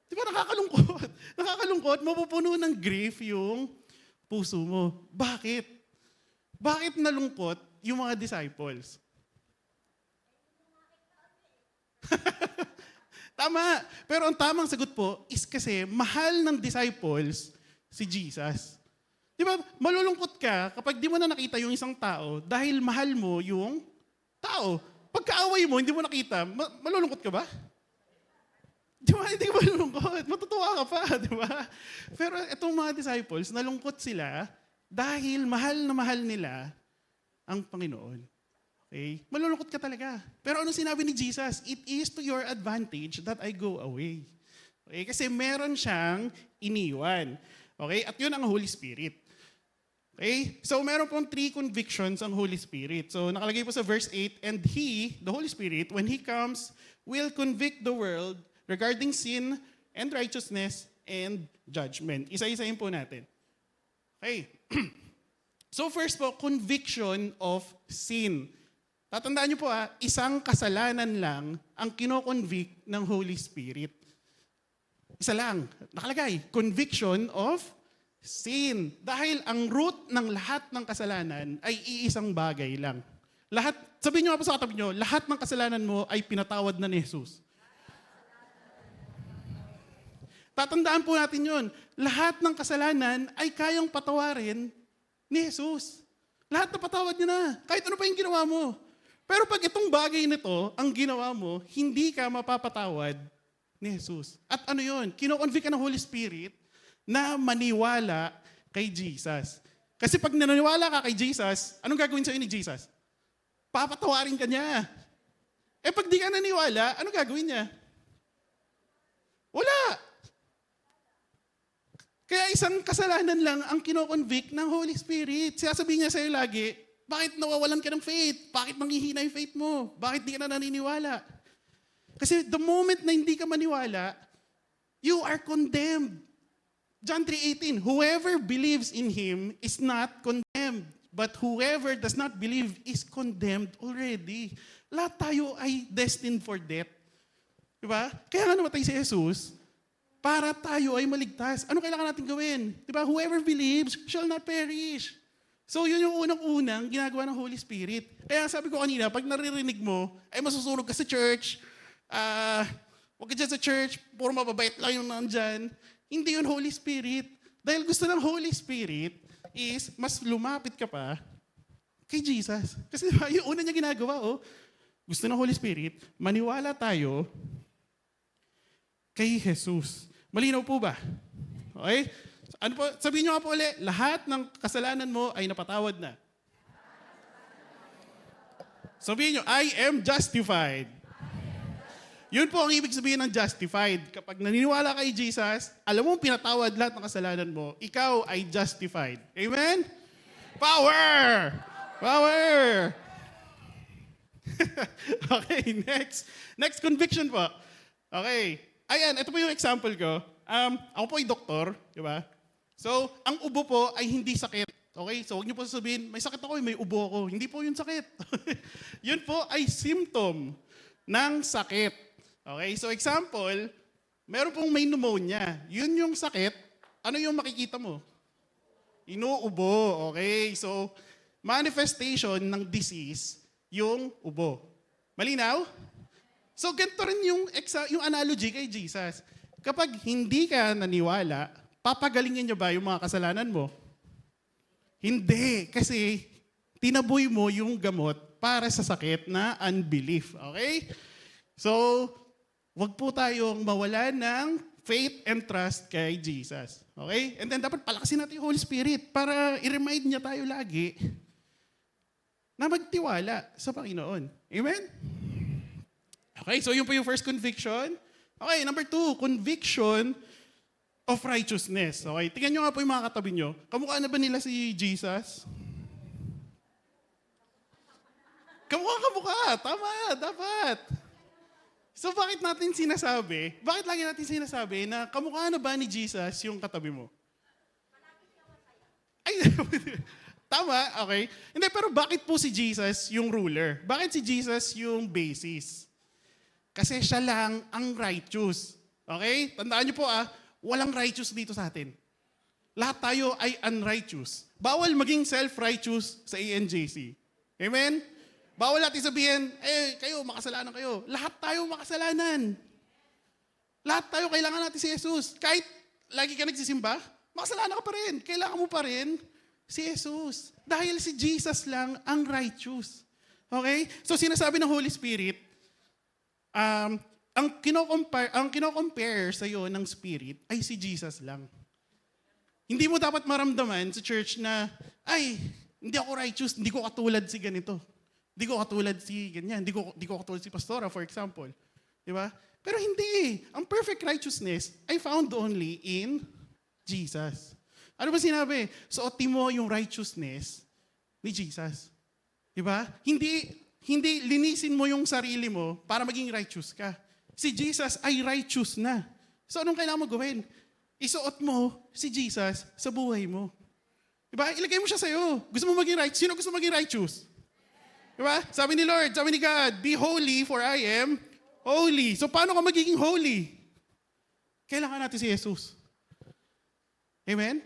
S5: Di ba nakakalungkot? Nakakalungkot, mapupuno ng grief yung puso mo. Bakit? Bakit nalungkot yung mga disciples? Tama. Pero ang tamang sagot po is kasi mahal ng disciples si Jesus. Di ba, malulungkot ka kapag di mo na nakita yung isang tao dahil mahal mo yung tao. Pagkaaway mo, hindi mo nakita, malulungkot ka ba? Di ba, hindi ka malulungkot. Matutuwa ka pa, di ba? Pero itong mga disciples, nalungkot sila dahil mahal na mahal nila ang Panginoon. Okay? Malulungkot ka talaga. Pero ano sinabi ni Jesus? It is to your advantage that I go away. Okay? Kasi meron siyang iniwan. Okay? At yun ang Holy Spirit. Okay? So meron pong 3 convictions ang Holy Spirit. So nakalagay po sa verse 8, and He, the Holy Spirit, when He comes, will convict the world regarding sin and righteousness and judgment. Isa-isahin po natin. Okay. So first po, conviction of sin. Tatandaan niyo po isang kasalanan lang ang kino-convict ng Holy Spirit. Isa lang. Nakalagay, conviction of sin. Dahil ang root ng lahat ng kasalanan ay iisang bagay lang. Lahat, sabihin niyo nga po sa katabi niyo, lahat ng kasalanan mo ay pinatawad na ni Jesus. Tatandaan po natin yun. Lahat ng kasalanan ay kayang patawarin ni Jesus. Lahat na patawad niya na. Kahit ano pa yung ginawa mo. Pero pag itong bagay nito, ang ginawa mo, hindi ka mapapatawad ni Jesus. At ano yun? Kino-convict ka ng Holy Spirit na maniwala kay Jesus. Kasi pag nananiwala ka kay Jesus, anong gagawin sa'yo ni Jesus? Papatawarin ka niya. Eh pag di ka naniwala, anong gagawin niya? Wala. Kaya isang kasalanan lang ang kino-convict ng Holy Spirit. Sasabihin niya sa'yo lagi, bakit nawawalan ka ng faith? Bakit manghihina yung faith mo? Bakit di ka na naniniwala? Kasi the moment na hindi ka maniwala, you are condemned. John 3:18, whoever believes in Him is not condemned, but whoever does not believe is condemned already. Lahat tayo ay destined for death. Diba? Kaya nga namatay si Jesus, para tayo ay maligtas. Ano kailangan natin gawin? Diba? Whoever believes shall not perish. So yun yung unang-unang ginagawa ng Holy Spirit. Kaya sabi ko kanina, pag naririnig mo, ay masusunog ka sa church, huwag ka dyan sa church, puro mababait lang yung nandyan. Hindi yun Holy Spirit. Dahil gusto ng Holy Spirit is mas lumapit ka pa kay Jesus. Kasi diba, yung una niya ginagawa, gusto ng Holy Spirit, maniwala tayo kay Jesus. Malinaw po ba? Okay? Ano po, sabihin niyo nga po ulit, lahat ng kasalanan mo ay napatawad na. Sabihin niyo, I am justified. Yun po ang ibig sabihin ng justified. Kapag naniniwala kay Jesus, alam mo pinatawad lahat ng kasalanan mo, ikaw ay justified. Amen? Power! Power! Okay, next. Next conviction po. Okay. Ayan, ito po yung example ko. Ako po ay doktor, di ba? So, ang ubo po ay hindi sakit. Okay? So, huwag niyo po sabihin, may sakit ako, may ubo ako. Hindi po yun sakit. Yun po ay symptom ng sakit. Okay? So, example, meron pong may pneumonia. Yun yung sakit. Ano yung makikita mo? Inuubo. Okay? So, manifestation ng disease, yung ubo. Malinaw? So, ganito rin yung analogy kay Jesus. Kapag hindi ka naniwala, papagalingin niya ba yung mga kasalanan mo? Hindi. Kasi tinaboy mo yung gamot para sa sakit na unbelief. Okay? So, wag po tayong mawala ng faith and trust kay Jesus. Okay? And then dapat palakasin natin yung Holy Spirit para i-remind niya tayo lagi na magtiwala sa Panginoon. Amen? Okay, so yun po yung first conviction. Okay, number 2, conviction of righteousness. Okay, tingnan nyo nga po yung mga katabi nyo. Kamukha na ba nila si Jesus? Kamukha. Tama, dapat. So bakit lagi natin sinasabi na kamukha na ba ni Jesus yung katabi mo? Ay, tama, okay. Hindi, pero bakit po si Jesus yung ruler? Bakit si Jesus yung basis? Kasi siya lang ang righteous. Okay? Tandaan niyo po walang righteous dito sa atin. Lahat tayo ay unrighteous. Bawal maging self-righteous sa ANJC. Amen? Bawal natin sabihin, kayo, makasalanan kayo. Lahat tayo makasalanan. Lahat tayo kailangan natin si Jesus. Kahit lagi ka nagsisimba, makasalanan ka pa rin. Kailangan mo pa rin si Jesus. Dahil si Jesus lang ang righteous. Okay? So sinasabi ng Holy Spirit, ang kino-compare sa'yo ng Spirit ay si Jesus lang. Hindi mo dapat maramdaman sa church na, hindi ako righteous, hindi ko katulad si ganito. Hindi ko katulad si ganyan. Hindi ko katulad si Pastora, for example. Di ba? Pero hindi. Ang perfect righteousness ay found only in Jesus. Ano ba sinabi? Suotin mo yung righteousness ni Jesus. Di ba? Hindi linisin mo yung sarili mo para maging righteous ka. Si Jesus ay righteous na. So anong kailangan mo gawin? Isuot mo si Jesus sa buhay mo. Di ba? Ilagay mo siya sa'yo. Gusto mo maging righteous? Sino gusto maging righteous? Diba? Sabi ni Lord, sabi ni God, be holy for I am holy. So paano ka magiging holy? Kailangan natin si Jesus. Amen?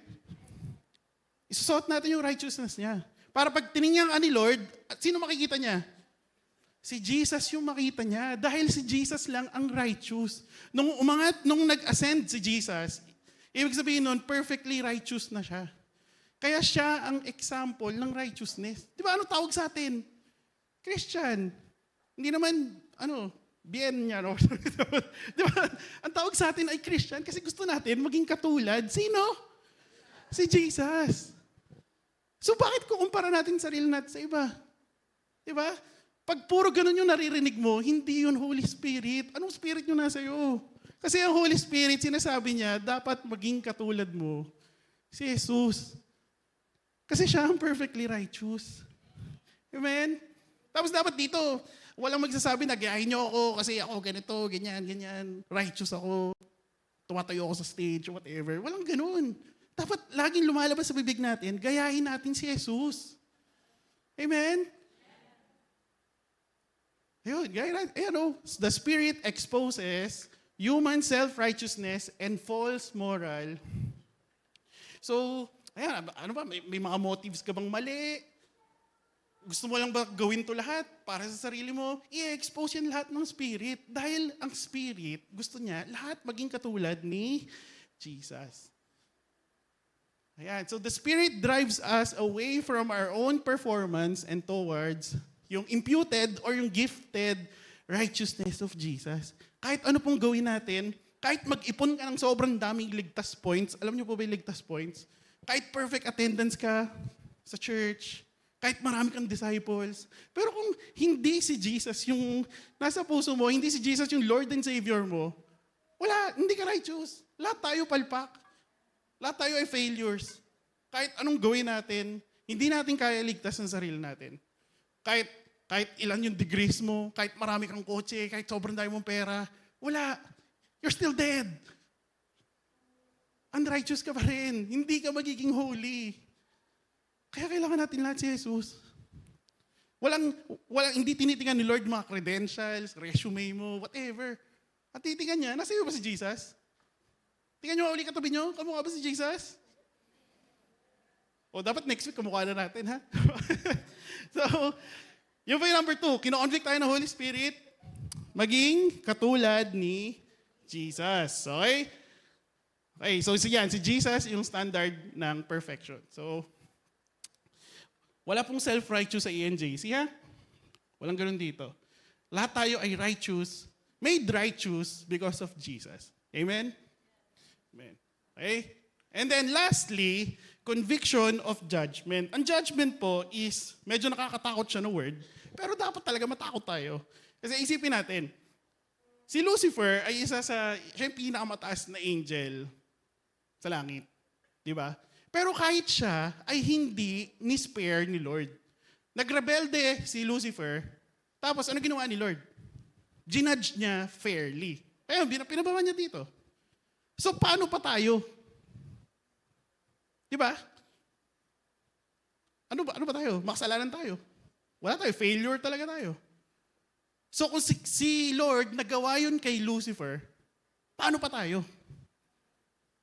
S5: Isusuot natin yung righteousness niya. Para pag tinignan ka ni Lord, sino makikita niya? Si Jesus yung makita niya. Dahil si Jesus lang ang righteous. Nung nag-ascend si Jesus, ibig sabihin nun, perfectly righteous na siya. Kaya siya ang example ng righteousness. Di ba ano tawag sa atin? Christian. Hindi naman, bien niya, no? Di ba? Ang tawag sa atin ay Christian kasi gusto natin maging katulad. Sino? Si Jesus. So bakit kukumpara natin sarili natin sa iba? Di ba? Pag puro ganun yung naririnig mo, hindi yun Holy Spirit. Anong Spirit yung nasa iyo? Kasi ang Holy Spirit, sinasabi niya, dapat maging katulad mo si Jesus. Kasi siya ang perfectly righteous. Amen? Tapos dapat dito, walang magsasabi na gayahin niyo ako kasi ako ganito, ganyan. Righteous ako. Tumatayo ako sa stage or whatever. Walang ganun. Dapat laging lumalabas sa bibig natin, gayahin natin si Jesus. Amen? Ayun, gayahin natin. The Spirit exposes human self-righteousness and false moral. So, ano ba? May mga motives ka bang mali? Gusto mo lang ba gawin to lahat para sa sarili mo? I-expose yan lahat ng Spirit. Dahil ang Spirit, gusto niya lahat maging katulad ni Jesus. Ayan. So the Spirit drives us away from our own performance and towards yung imputed or yung gifted righteousness of Jesus. Kahit ano pong gawin natin, kahit mag-ipon ka ng sobrang daming ligtas points, alam niyo po ba yung ligtas points? Kahit perfect attendance ka sa church, kahit marami kang disciples. Pero kung hindi si Jesus yung nasa puso mo, hindi si Jesus yung Lord and Savior mo, hindi ka righteous. Lahat tayo palpak. Lahat tayo ay failures. Kahit anong gawin natin, hindi natin kaya ligtas ng sarili natin. Kahit ilan yung degrees mo, kahit marami kang kotse, kahit sobrang dami mong pera, wala. You're still dead. Unrighteous ka pa rin. Hindi ka magiging holy. Kaya kailangan natin lahat si Jesus. Hindi tinitingnan ni Lord mga credentials, resume mo, whatever. At titingnan niya, nasa iyo ba si Jesus? Tingnan niyo uli katabi niyo, kamukha ba si Jesus? O dapat next week kamukha na natin, ha? So, yun po yung number 2. Kino-convict tayo ng Holy Spirit, maging katulad ni Jesus. Okay? Okay, so yan, si Jesus yung standard ng perfection. So, wala pong self-righteous sa ENJC, ha? Walang ganun dito. Lahat tayo ay righteous, made righteous because of Jesus. Amen? Amen. Okay? And then lastly, conviction of judgment. Ang judgment po is, medyo nakakatakot siya na word, pero dapat talaga matakot tayo. Kasi isipin natin, si Lucifer ay isa sa, siya yung pinakamataas na angel sa langit. Di ba? Pero kahit siya ay hindi ni-spare ni Lord. Nagrebelde si Lucifer, tapos ano ginawa ni Lord? Ginudge niya fairly. Kaya pinababa niya dito. So paano pa tayo? Di ba? Ano ba tayo? Makasalanan tayo. Wala tayo. Failure talaga tayo. So kung si Lord nagawa yun kay Lucifer, paano pa tayo?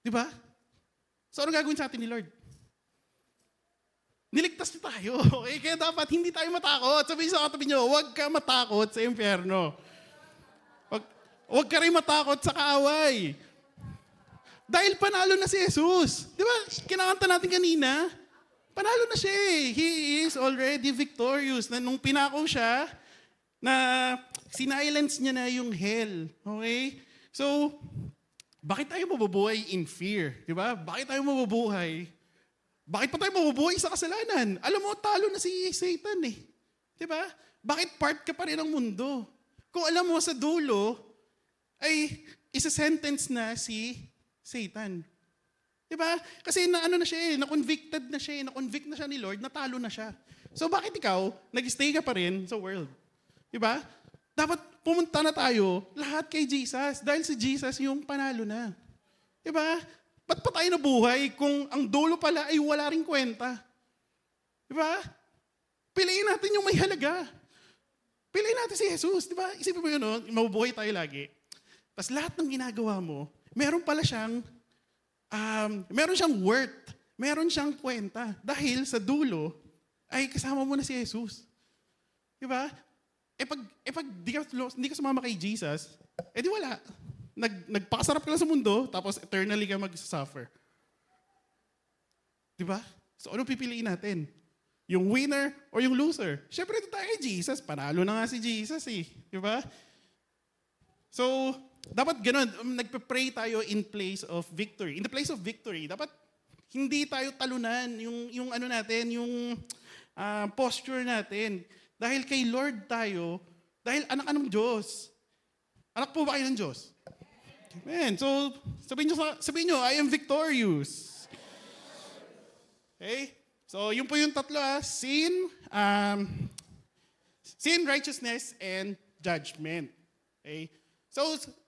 S5: Di ba? So ano gagawin sa atin ni Lord? Niligtas niya tayo. Okay? Kaya dapat hindi tayo matakot. Sabihin sa katabi niyo, huwag ka matakot sa impyerno. Huwag ka rin matakot sa kaaway. Dahil panalo na si Jesus. Di ba? Kinakanta natin kanina. Panalo na siya eh. He is already victorious. Na nung pinako siya, na sinilence niya na yung hell. Okay? So, bakit tayo mabubuhay in fear? Di ba? Bakit tayo mabubuhay? Bakit pa tayo mabubuhay sa kasalanan? Alam mo, talo na si Satan eh. Di ba? Bakit part ka pa rin ng mundo? Kung alam mo sa dulo, ay isa-sentence na si Satan. Diba? Kasi na siya eh, na-convicted na siya eh, na-convict na siya ni Lord, natalo na siya. So bakit ikaw, nag-stay ka pa rin sa world? Diba? Dapat pumunta na tayo lahat kay Jesus dahil si Jesus yung panalo na. Diba? Ba't pa tayo nabuhay kung ang dulo pala ay wala ring kwenta? Diba? Piliin natin yung may halaga. Piliin natin si Jesus. Diba? Isipin mo yun, no? Mabubuhay tayo lagi. Tapos lahat ng ginagawa mo, meron pala siyang, meron siyang worth, meron siyang kwenta. Dahil sa dulo, ay kasama mo na si Jesus. Diba? Pag di ka sumama kay Jesus, di wala. Nagpakasarap ka lang sa mundo, tapos eternally ka mag-suffer. Diba? So ano pipiliin natin? Yung winner or yung loser? Siyempre ito tayo kay Jesus. Panalo na nga si Jesus eh. Diba? So, dapat ganun, nagpe-pray tayo in place of victory. In the place of victory, dapat hindi tayo talunan yung ano natin, yung posture natin. Dahil kay Lord tayo, dahil anak ng Diyos. Anak po ba kayo ng Diyos? Amen. So, sabihin nyo, I am victorious. Okay? So, yun po yung tatlo sin, righteousness, and judgment. Okay? So,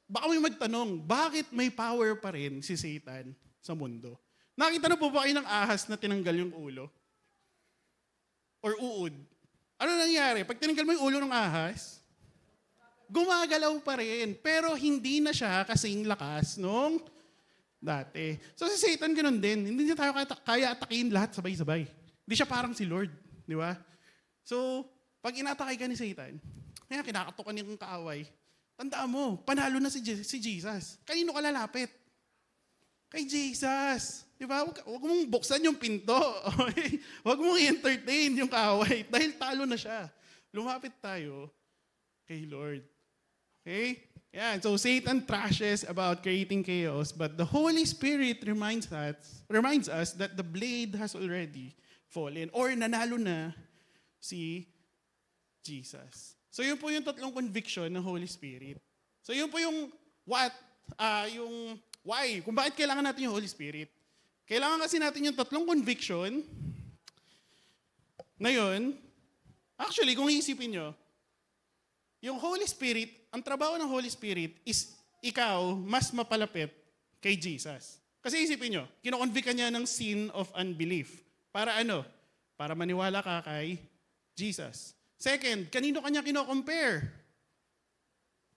S5: baka may magtanong, bakit may power pa rin si Satan sa mundo? Nakita na po ba kayo ng ahas na tinanggal yung ulo? Or uod? Ano nangyari? Pag tinanggal mo yung ulo ng ahas, gumagalaw pa rin. Pero hindi na siya kasing lakas nung dati. So si Satan ganun din. Hindi niya tayo kaya atakin lahat sabay-sabay. Hindi siya parang si Lord. Di ba? So, pag inatakay ka ni Satan, kaya kinakatokan niya kong kaaway, tandaan mo, panalo na si Jesus. Kanino ka lalapit? Kay Jesus. Di ba? Huwag mong buksan yung pinto. Okay? Huwag mong i-entertain yung kaaway dahil talo na siya. Lumapit tayo kay Lord. Okay? Yeah, so Satan trashes about creating chaos, but the Holy Spirit reminds us that the blade has already fallen or nanalo na si Jesus. So yun po yung tatlong conviction ng Holy Spirit. So yun po yung yung why, kung bakit kailangan natin yung Holy Spirit. Kailangan kasi natin yung tatlong conviction na yun. Actually, kung iisipin nyo, yung Holy Spirit, ang trabaho ng Holy Spirit is ikaw mas mapalapit kay Jesus. Kasi isipin nyo, kinoconvict ka niya ng sin of unbelief. Para ano? Para maniwala ka kay Jesus. Second, kanino kanya kino-compare?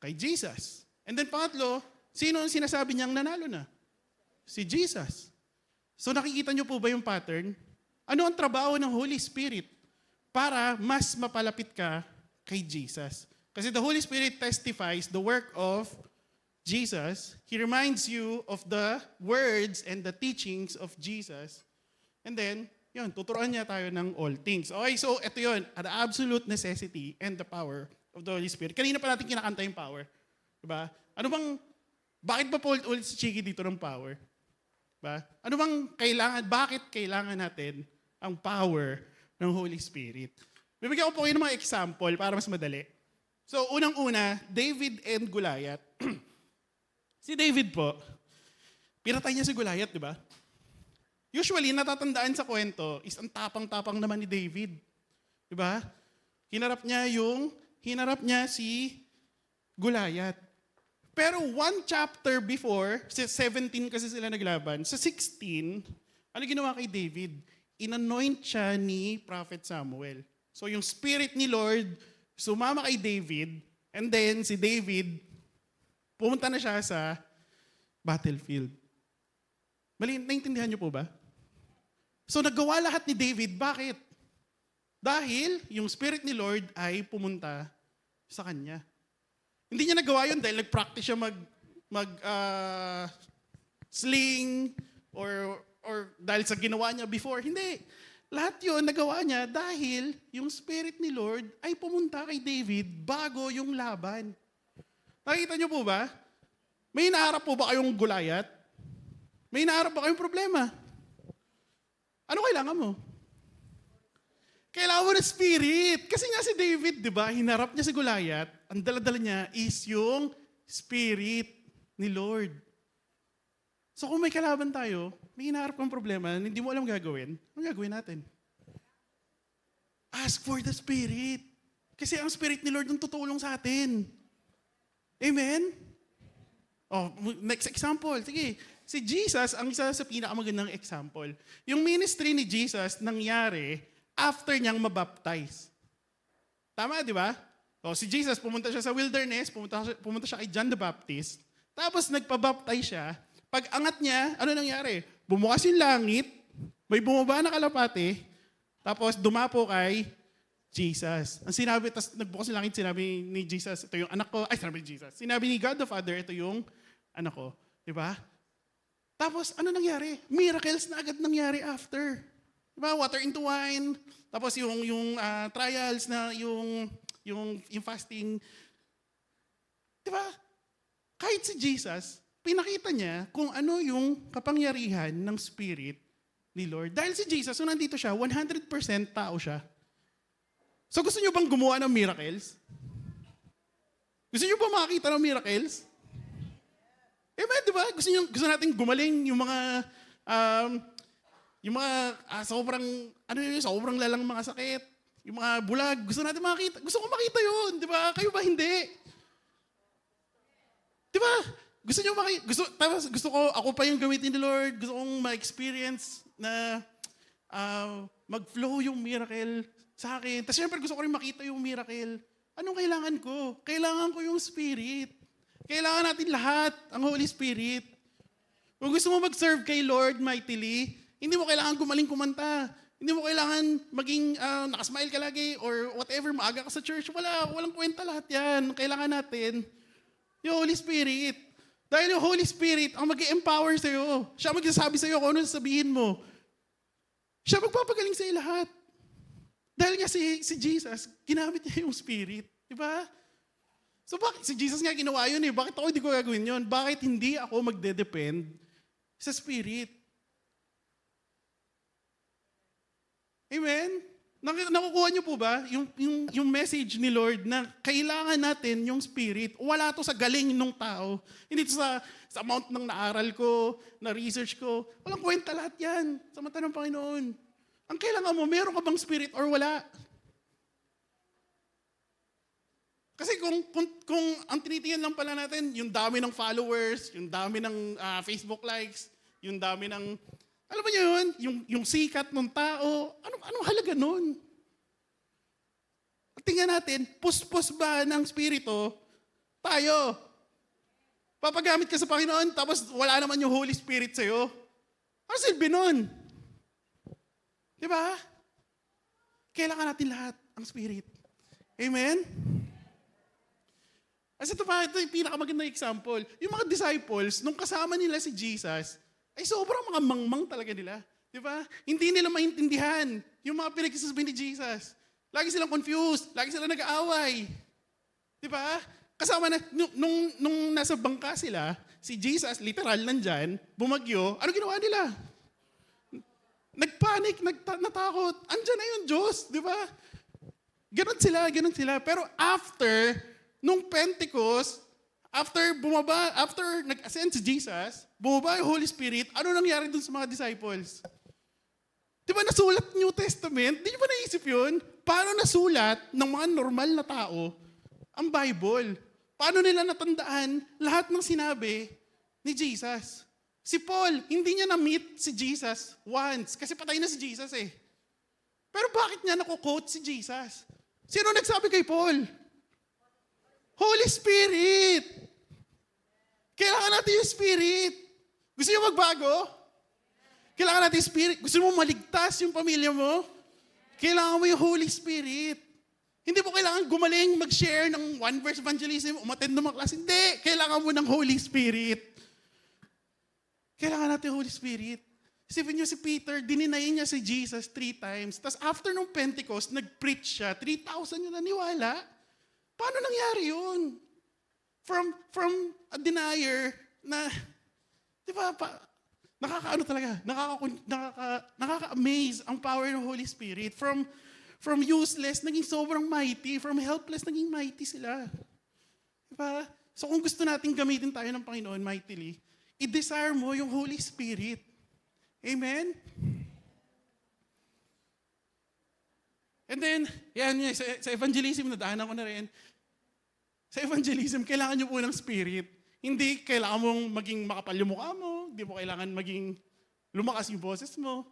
S5: Kay Jesus. And then pangatlo, sino ang sinasabi niyang nanalo na? Si Jesus. So nakikita niyo po ba yung pattern? Ano ang trabaho ng Holy Spirit para mas mapalapit ka kay Jesus? Kasi the Holy Spirit testifies the work of Jesus. He reminds you of the words and the teachings of Jesus. And then, yun, tuturuan niya tayo ng all things. Okay, so ito yun, the absolute necessity and the power of the Holy Spirit. Kanina pa natin kinakanta yung power. Diba? Bakit pa ulit si Chiki dito ng power? Ba? Ano bang kailangan, bakit kailangan natin ang power ng Holy Spirit? Bibigyan ko po kayo ng mga example para mas madali. So, unang-una, David and Goliath. Si David po, pinatay niya si Goliath, di ba? Usually, natatandaan sa kwento is ang tapang-tapang naman ni David. Di ba? Hinarap niya si Goliath. Pero one chapter before, sa 17 kasi sila naglaban, sa 16, ano ginawa kay David? Inanoint siya ni Prophet Samuel. So yung spirit ni Lord, sumama kay David, and then si David, pumunta na siya sa battlefield. Naintindihan niyo po ba? So naggawa lahat ni David. Bakit? Dahil yung spirit ni Lord ay pumunta sa kanya. Hindi niya nagawa yun dahil nag-practice siya sling or dahil sa ginawa niya before. Hindi. Lahat yun nagawa niya dahil yung spirit ni Lord ay pumunta kay David bago yung laban. Nakita niyo po ba? May inaharap po ba kayong Goliath? May inaharap ba kayong problema? Ano kailangan mo? Kailangan mo ng spirit. Kasi nga si David, di ba, hinarap niya si Goliath, ang dala-dala niya is yung spirit ni Lord. So kung may kalaban tayo, may hinaharap kang problema, hindi mo alam gagawin, anong gagawin natin? Ask for the spirit. Kasi ang spirit ni Lord ang tutulong sa atin. Amen? Oh, next example. Sige, si Jesus, ang isa sa pinakamagandang example. Yung ministry ni Jesus nangyari after niyang mabaptize. Tama, di ba? O, si Jesus, pumunta siya sa wilderness, pumunta siya kay John the Baptist, tapos nagpabaptize siya. Pag angat niya, ano nangyari? Bumukas yung langit, may bumaba na kalapate, tapos dumapo kay Jesus. Ang sinabi, tapos nagbukas yung langit, sinabi ni Jesus, ito yung anak ko, sinabi ni Jesus. Sinabi ni God the Father, ito yung anak ko. Di ba? Tapos, ano nangyari? Miracles na agad nangyari after. Diba? Water into wine. Tapos yung trials na yung fasting. Diba? Kahit si Jesus, pinakita niya kung ano yung kapangyarihan ng Spirit ni Lord. Dahil si Jesus, so nandito siya, 100% tao siya. So gusto niyo bang gumawa ng miracles? Gusto niyo ba makakita ng miracles? Amen, di ba? Gusto natin gumaling yung mga sobrang lalang mga sakit, yung mga bulag, gusto natin makita. Gusto ko makita yun, di ba? Kayo ba hindi? Di ba? Gusto ko, ako pa yung gamitin ni Lord, gusto kong ma-experience na mag-flow yung miracle sa akin. Tapos syempre gusto ko rin makita yung miracle. Anong kailangan ko? Kailangan ko yung Spirit. Kailangan natin lahat, ang Holy Spirit. Kung gusto mo mag-serve kay Lord mightily, hindi mo kailangan gumaling kumanta. Hindi mo kailangan maging nakasmile ka lagi or whatever, maaga ka sa church. Walang kwenta lahat yan. Kailangan natin yung Holy Spirit. Dahil yung Holy Spirit ang mag-empower sa'yo. Siya magsasabi sa'yo kung ano sasabihin mo. Siya magpapagaling sa'yo lahat. Dahil nga si Jesus, ginamit niya yung Spirit. Di ba? So bakit si Jesus nga ginawa yun eh? Bakit ako hindi ko gagawin yun? Bakit hindi ako magde-depend sa Spirit? Amen? Nakukuha niyo po ba yung message ni Lord na kailangan natin yung Spirit? Wala to sa galing ng tao. Hindi to sa amount ng naaral ko, na research ko. Walang kwenta lahat yan sa mata ng Panginoon. Ang kailangan mo, meron ka bang Spirit or wala? Kasi kung ang tinitingnan lang pala natin, yung dami ng followers, yung dami ng Facebook likes, yung dami ng alam mo yun, yung sikat ng tao, anong halaga nun? At tingnan natin, puspos ba ng Espiritu tayo? Papagamit ka sa Panginoon, tapos wala naman yung Holy Spirit sa'yo. Ano silbi nun? Di ba? Kailangan natin lahat ang Spirit. Amen? Kasi ito yung pinakamagandang example. Yung mga disciples, nung kasama nila si Jesus, ay sobrang mga mangmang talaga nila. Di ba? Hindi nila maintindihan yung mga pinagsasabi ni Jesus. Lagi silang confused. Lagi silang nag-aaway. Di ba? Kasama na, nung nasa bangka sila, si Jesus, literal, nandyan, bumagyo, ano ginawa nila? Nagpanic, natakot. Andyan na yung Diyos, di ba? Ganon sila. Pero after, nung Pentecost, after nag-ascend si Jesus, bumaba yung Holy Spirit, ano nangyari dun sa mga disciples? Di ba nasulat New Testament? Di ba naisip yun? Paano nasulat ng mga normal na tao ang Bible? Paano nila natandaan lahat ng sinabi ni Jesus? Si Paul, hindi niya na-meet si Jesus once kasi patay na si Jesus eh. Pero bakit niya naku-quote si Jesus? Sino nagsabi kay Paul? Holy Spirit! Kailangan natin yung Spirit. Gusto niyo magbago? Kailangan natin yung Spirit. Gusto mo maligtas yung pamilya mo? Kailangan mo yung Holy Spirit. Hindi mo kailangan gumaling, mag-share ng one verse evangelism, umattend ng mga klase. Hindi. Kailangan mo ng Holy Spirit. Kailangan natin yung Holy Spirit. Isipin niyo si Peter, dininayin niya si Jesus 3 times. Tapos after nung Pentecost, nag-preach siya. 3,000 yung naniwala. Paano nangyari yun? From a denier na, di ba, nakakaano talaga, nakaka-amaze ang power ng Holy Spirit. From useless, naging sobrang mighty. From helpless, naging mighty sila. Di ba? So kung gusto natin gamitin tayo ng Panginoon mightily, i-desire mo yung Holy Spirit. Amen? And then, sa evangelism, nadaanan ko na rin. Sa evangelism, kailangan nyo po ng Spirit. Hindi kailangan mong maging makapal yung mukha mo. Hindi mo kailangan maging lumakas yung boses mo.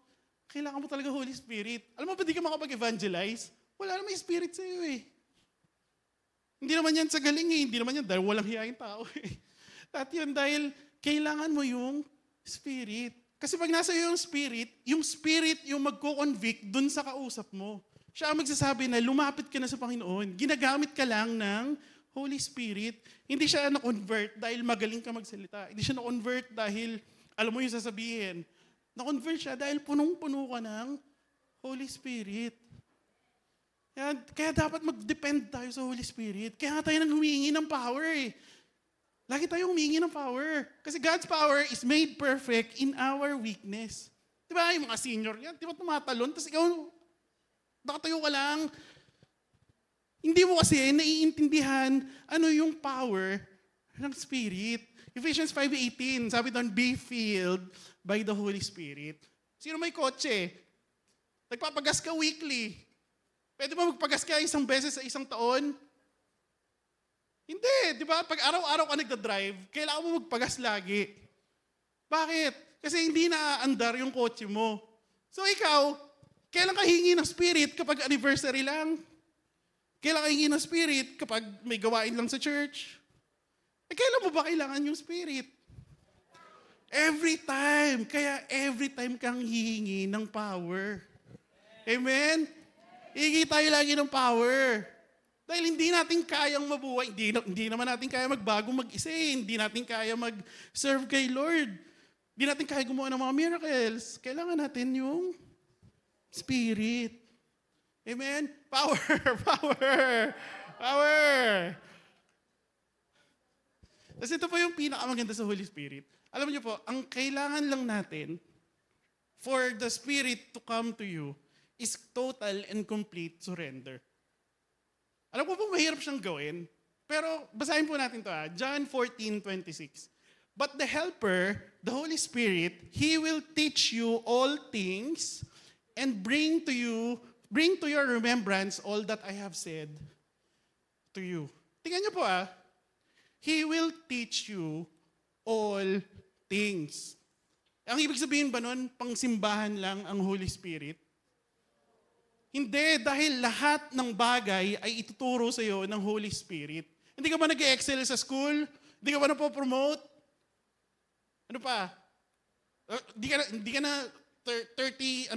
S5: Kailangan mo talaga Holy Spirit. Alam mo ba di ka makapag-evangelize? Wala naman yung Spirit sa'yo eh. Hindi naman yan sa galing eh. Hindi naman yan dahil walang hiyain tao eh. At yun dahil kailangan mo yung Spirit. Kasi pag nasa iyo yung Spirit yung magko-convict dun sa kausap mo. Siya ang magsasabi na lumapit ka na sa Panginoon. Ginagamit ka lang ng Holy Spirit. Hindi siya na-convert dahil magaling ka magsalita. Hindi siya na-convert dahil alam mo yung sasabihin. Na-convert siya dahil punong-puno ka ng Holy Spirit. Kaya dapat mag-depend tayo sa Holy Spirit. Kaya tayo nang humingi ng power eh. Lagi tayong humingi ng power. Kasi God's power is made perfect in our weakness. Di ba, yung mga senior yan, di ba tumatalon? Tapos ikaw, nakatayo ka lang. Hindi mo kasi naiintindihan ano yung power ng Spirit. Ephesians 5:18, sabi doon, be filled by the Holy Spirit. Sino may kotse? Nagpapagas ka weekly. Pwede ba magpagas ka isang beses sa isang taon? Hindi, di ba? Pag araw-araw ka nagda-drive, kailangan mo magpagas lagi. Bakit? Kasi hindi na-andar yung kotse mo. So ikaw, kailan ka hingi ng Spirit kapag anniversary lang? Kailan ka hingi ng Spirit kapag may gawain lang sa church? Kailan mo ba kailangan yung Spirit? Every time. Kaya every time kang hihingi ng power. Amen? Hihingi tayo lagi ng power. Dahil hindi natin kayang mabuhay, hindi naman natin kaya magbago mag-isa eh. Hindi natin kaya mag-serve kay Lord. Hindi natin kaya gumawa ng mga miracles. Kailangan natin yung Spirit. Amen? Power, power, power. Tapos ito po yung pinakamaganda sa Holy Spirit. Alam niyo po, ang kailangan lang natin for the Spirit to come to you is total and complete surrender. Alam ko po, mahirap siyang gawin. Pero basahin po natin to John 14:26. But the Helper, the Holy Spirit, He will teach you all things and bring to your remembrance all that I have said to you. Tingnan niyo po He will teach you all things. Ang ibig sabihin ba nun, pangsimbahan lang ang Holy Spirit? Hindi, dahil lahat ng bagay ay ituturo sa iyo ng Holy Spirit. Hindi ka ba nag-excel sa school? Hindi ka ba napopromote? Ano pa? Hindi ka na 31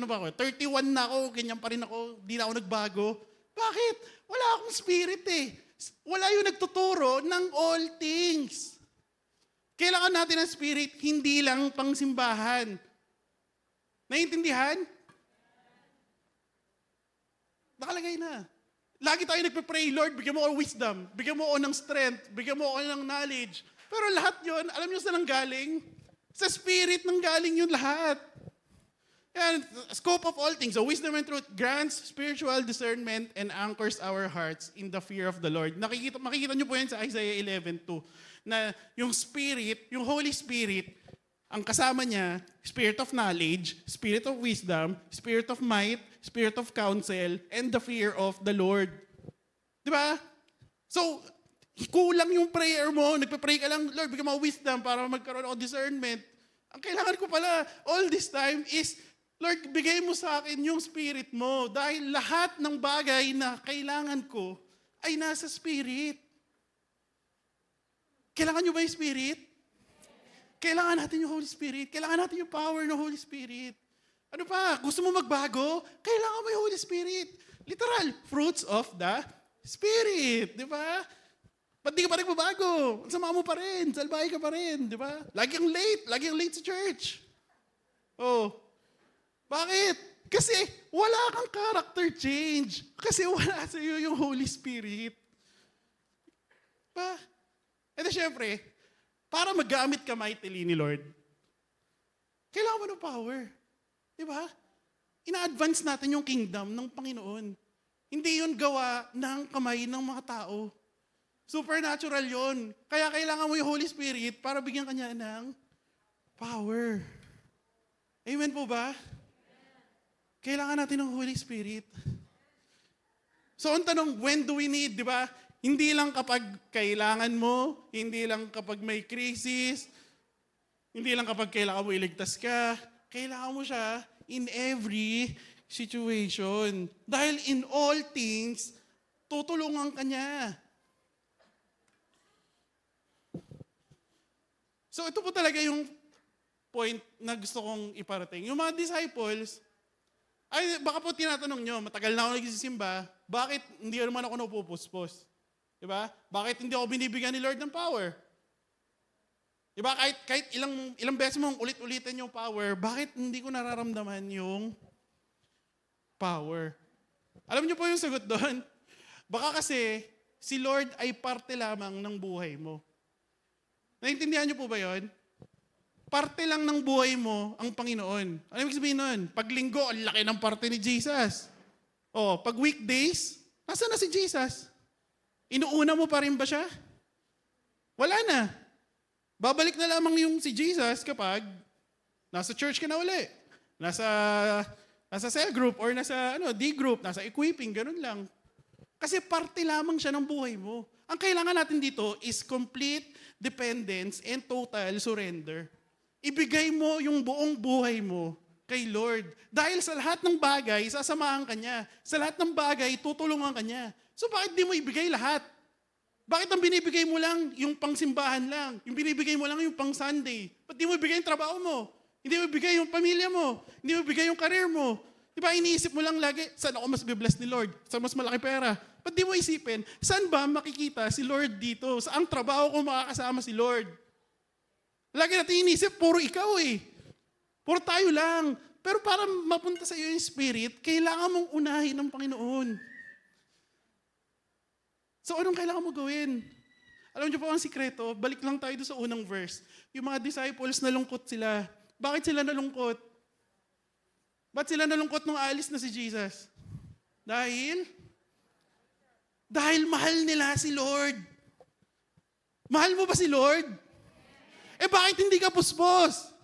S5: na ako, ganyan pa rin ako, hindi na ako nagbago. Bakit? Wala akong spirit eh. Wala yung nagtuturo ng all things. Kailangan natin ng spirit, hindi lang pang simbahan. Naiintindihan? Nakalagay na. Lagi tayo nagpe-pray, Lord, bigyan mo ako wisdom, bigyan mo ako ng strength, bigyan mo ako ng knowledge. Pero lahat yon, alam niyo saan galing? Sa Spirit nang galing yun lahat. And scope of all things, so wisdom and truth grants spiritual discernment and anchors our hearts in the fear of the Lord. Makikita niyo po yan sa Isaiah 11:2 na yung Spirit, yung Holy Spirit, ang kasama niya, Spirit of knowledge, Spirit of wisdom, Spirit of might, Spirit of counsel, and the fear of the Lord. Di ba? So, kulang yung prayer mo, nagpa-pray ka lang, Lord, bigyan mo wisdom para magkaroon ako discernment. Ang kailangan ko pala all this time is, Lord, bigay mo sa akin yung spirit mo dahil lahat ng bagay na kailangan ko ay nasa spirit. Kailangan nyo ba yung spirit? Kailangan natin yung Holy Spirit. Kailangan natin yung power ng Holy Spirit. Ano pa? Gusto mo magbago? Kailangan mo yung Holy Spirit. Literal, fruits of the Spirit. Di ba? Ba't di ka pa rin magbago? Sama mo pa rin. Salbahe ka pa rin. Di ba? Lagi ang late. Lagi ang late sa church. Oh. Bakit? Kasi wala kang character change. Kasi wala sa iyo yung Holy Spirit. Ba? E di syempre, para magamit ka mightily ni Lord, kailangan mo ng power. Di ba? Ina-advance natin yung kingdom ng Panginoon. Hindi yun gawa ng kamay ng mga tao. Supernatural yun. Kaya kailangan mo yung Holy Spirit para bigyan ka niya ng power. Amen po ba? Kailangan natin ng Holy Spirit. So, ang tanong, when do we need, di ba? Hindi lang kapag kailangan mo, hindi lang kapag may crisis, hindi lang kapag kailangan mo iligtas ka, kailangan mo siya in every situation. Dahil in all things, tutulungan ka niya. So, ito po talaga yung point na gusto kong iparating. Yung mga disciples, ay, baka po tinatanong nyo, matagal na ako nagsisimba, bakit hindi naman ako napupuspos? Diba? Bakit hindi ako binibigyan ni Lord ng power? Diba? Kahit ilang beses mong ulit-ulitin yung power, bakit hindi ko nararamdaman yung power? Alam nyo po yung sagot doon? Baka kasi si Lord ay parte lamang ng buhay mo. Naintindihan nyo po ba yun? Parte lang ng buhay mo ang Panginoon. Ano ibig sabihin nun? Pag linggo, ang laki ng parte ni Jesus. O, pag weekdays, nasa na si Jesus? Inuuna mo pa rin ba siya? Wala na. Babalik na lamang yung si Jesus kapag nasa church ka na uli. Nasa cell group or nasa D group, nasa equipping, ganun lang. Kasi parte lamang siya ng buhay mo. Ang kailangan natin dito is complete dependence and total surrender. Ibigay mo yung buong buhay mo kay Lord. Dahil sa lahat ng bagay, sasamahan ka niya. Sa lahat ng bagay, tutulungan ka niya. So bakit di mo ibigay lahat? Bakit ang binibigay mo lang yung pangsimbahan lang? Yung binibigay mo lang yung pang Sunday? Ba't di mo ibigay yung trabaho mo? Hindi mo ibigay yung pamilya mo? Hindi mo ibigay yung career mo? Di ba iniisip mo lang lagi, saan ako mas bibless ni Lord? Saan mas malaki pera? Ba't di mo isipin, saan ba makikita si Lord dito? Saang trabaho ko makakasama si Lord? Lagi natin inisip, puro ikaw eh. Puro tayo lang. Pero para mapunta sa iyo yung Spirit, kailangan mong unahin ng Panginoon. So anong kailangan mo gawin? Alam niyo po ang sikreto, balik lang tayo doon sa unang verse. Yung mga disciples, nalungkot sila. Bakit sila nalungkot? Ba't sila nalungkot nung alis na si Jesus? Dahil mahal nila si Lord. Mahal mo ba si Lord? Bakit hindi ka puspos?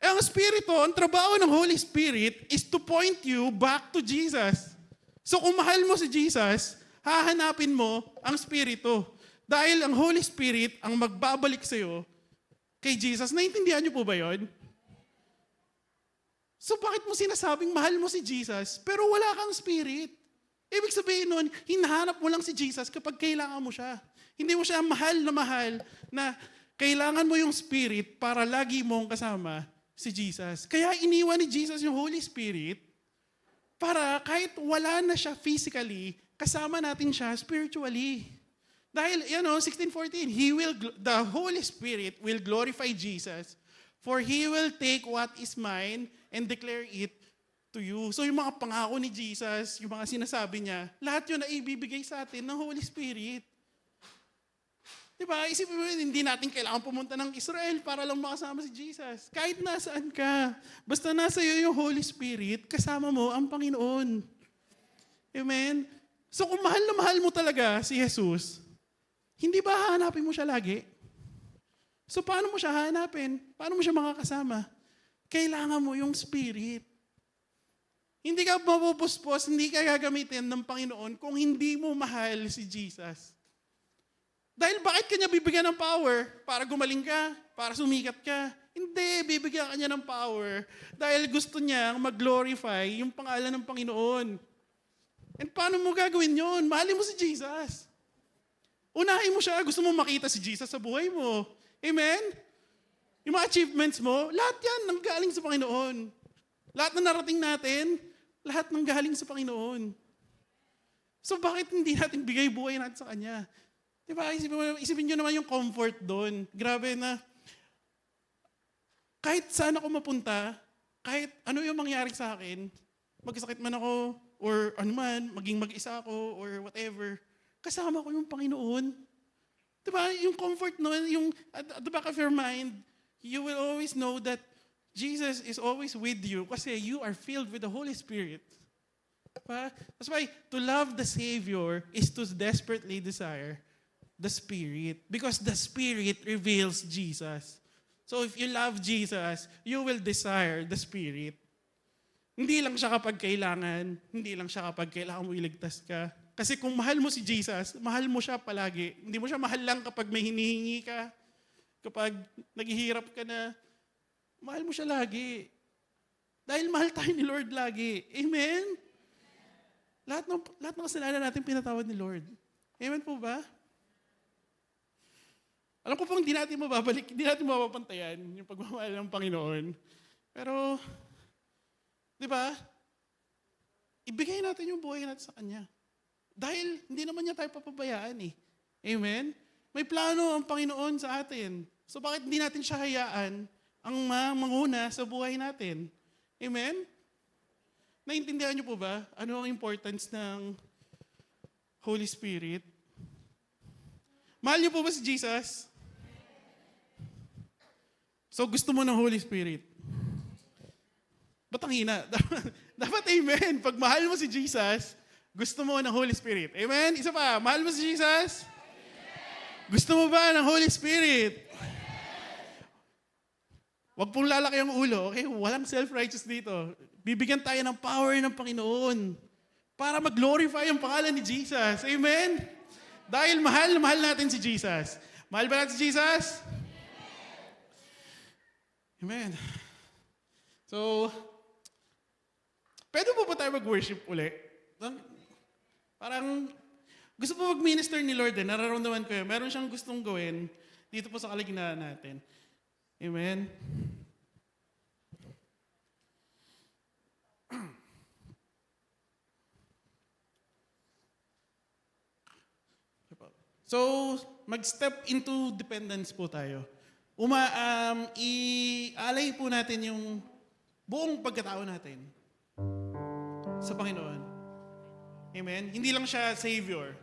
S5: Ang Espiritu, ang trabaho ng Holy Spirit is to point you back to Jesus. So kung mahal mo si Jesus, hahanapin mo ang Espiritu. Dahil ang Holy Spirit ang magbabalik sa iyo kay Jesus. Naintindihan niyo po ba yun? So bakit mo sinasabing mahal mo si Jesus pero wala kang Spirit? Ibig sabihin nun, hinahanap mo lang si Jesus kapag kailangan mo siya. Hindi mo siya mahal na kailangan mo yung Spirit para lagi mong kasama si Jesus. Kaya iniwan ni Jesus yung Holy Spirit para kahit wala na siya physically, kasama natin siya spiritually. Dahil, 16:14, the Holy Spirit will glorify Jesus, for He will take what is mine and declare it to you. So yung mga pangako ni Jesus, yung mga sinasabi niya, lahat yun na ibibigay sa atin ng Holy Spirit. Diba? Isipin mo yun, hindi natin kailangan pumunta ng Israel para lang makasama si Jesus. Kahit nasaan ka, basta nasa iyo yung Holy Spirit, kasama mo ang Panginoon. Amen? So kung mahal na mahal mo talaga si Jesus, hindi ba hahanapin mo siya lagi? So paano mo siya hahanapin? Paano mo siya makakasama? Kailangan mo yung Spirit. Hindi ka mapupuspos, hindi ka gagamitin ng Panginoon kung hindi mo mahal si Jesus. Dahil bakit kanya bibigyan ng power? Para gumaling ka? Para sumikat ka? Hindi, bibigyan kanya ng power dahil gusto niyang mag-glorify yung pangalan ng Panginoon. And paano mo gagawin yun? Mahalin mo si Jesus. Unahin mo siya. Gusto mo makita si Jesus sa buhay mo. Amen? Yung mga achievements mo, lahat yan nanggaling sa Panginoon. Lahat na narating natin, lahat nanggaling sa Panginoon. So bakit hindi natin bigay buhay natin sa Kanya? Diba? Isipin nyo naman yung comfort doon. Grabe na, kahit saan ako mapunta, kahit ano yung mangyari sa akin, magkasakit man ako, or ano man, maging mag-isa ako, or whatever, kasama ko yung Panginoon. Diba? Yung comfort noon, yung at the back of your mind, you will always know that Jesus is always with you kasi you are filled with the Holy Spirit. Diba? That's why to love the Savior is to desperately desire the Spirit. Because the Spirit reveals Jesus. So if you love Jesus, you will desire the Spirit. Hindi lang siya kapag kailangan, hindi lang siya kapag kailangan mo iligtas ka. Kasi kung mahal mo si Jesus, mahal mo siya palagi. Hindi mo siya mahal lang kapag may hinihingi ka, kapag naghihirap ka na, mahal mo siya lagi. Dahil mahal tayo ni Lord lagi. Amen? Lahat ng kasalanan natin pinatawad ni Lord. Amen po ba? Alam ko pong hindi natin mababalik, hindi natin mapapantayan yung pagmamahal ng Panginoon. Pero, di ba, ibigay natin yung buhay natin sa Kanya. Dahil hindi naman niya tayo papabayaan eh. Amen? May plano ang Panginoon sa atin. So bakit hindi natin siya hayaan ang manguna sa buhay natin? Amen? Naintindihan niyo po ba ano ang importance ng Holy Spirit? Mahal niyo po ba si Jesus? So gusto mo ng Holy Spirit? Ba't ang hina? Dapat amen. Pag mahal mo si Jesus, gusto mo ng Holy Spirit. Amen? Isa pa, mahal mo si Jesus? Amen. Gusto mo ba ng Holy Spirit? Huwag pong lalaki ang ulo, okay? Walang self-righteous dito. Bibigyan tayo ng power ng Panginoon para mag-glorify ang pangalan ni Jesus. Amen? Dahil mahal natin si Jesus. Mahal ba natin si Jesus? Amen. So, pwede po ba tayo mag-worship uli? Parang, gusto po mag-minister ni Lord eh. Nararamdaman ko yun. Meron siyang gustong gawin dito po sa kaligtaan natin. Amen. So, mag-step into dependence po tayo. Ialay po natin yung buong pagkatao natin sa Panginoon. Amen? Hindi lang siya Savior.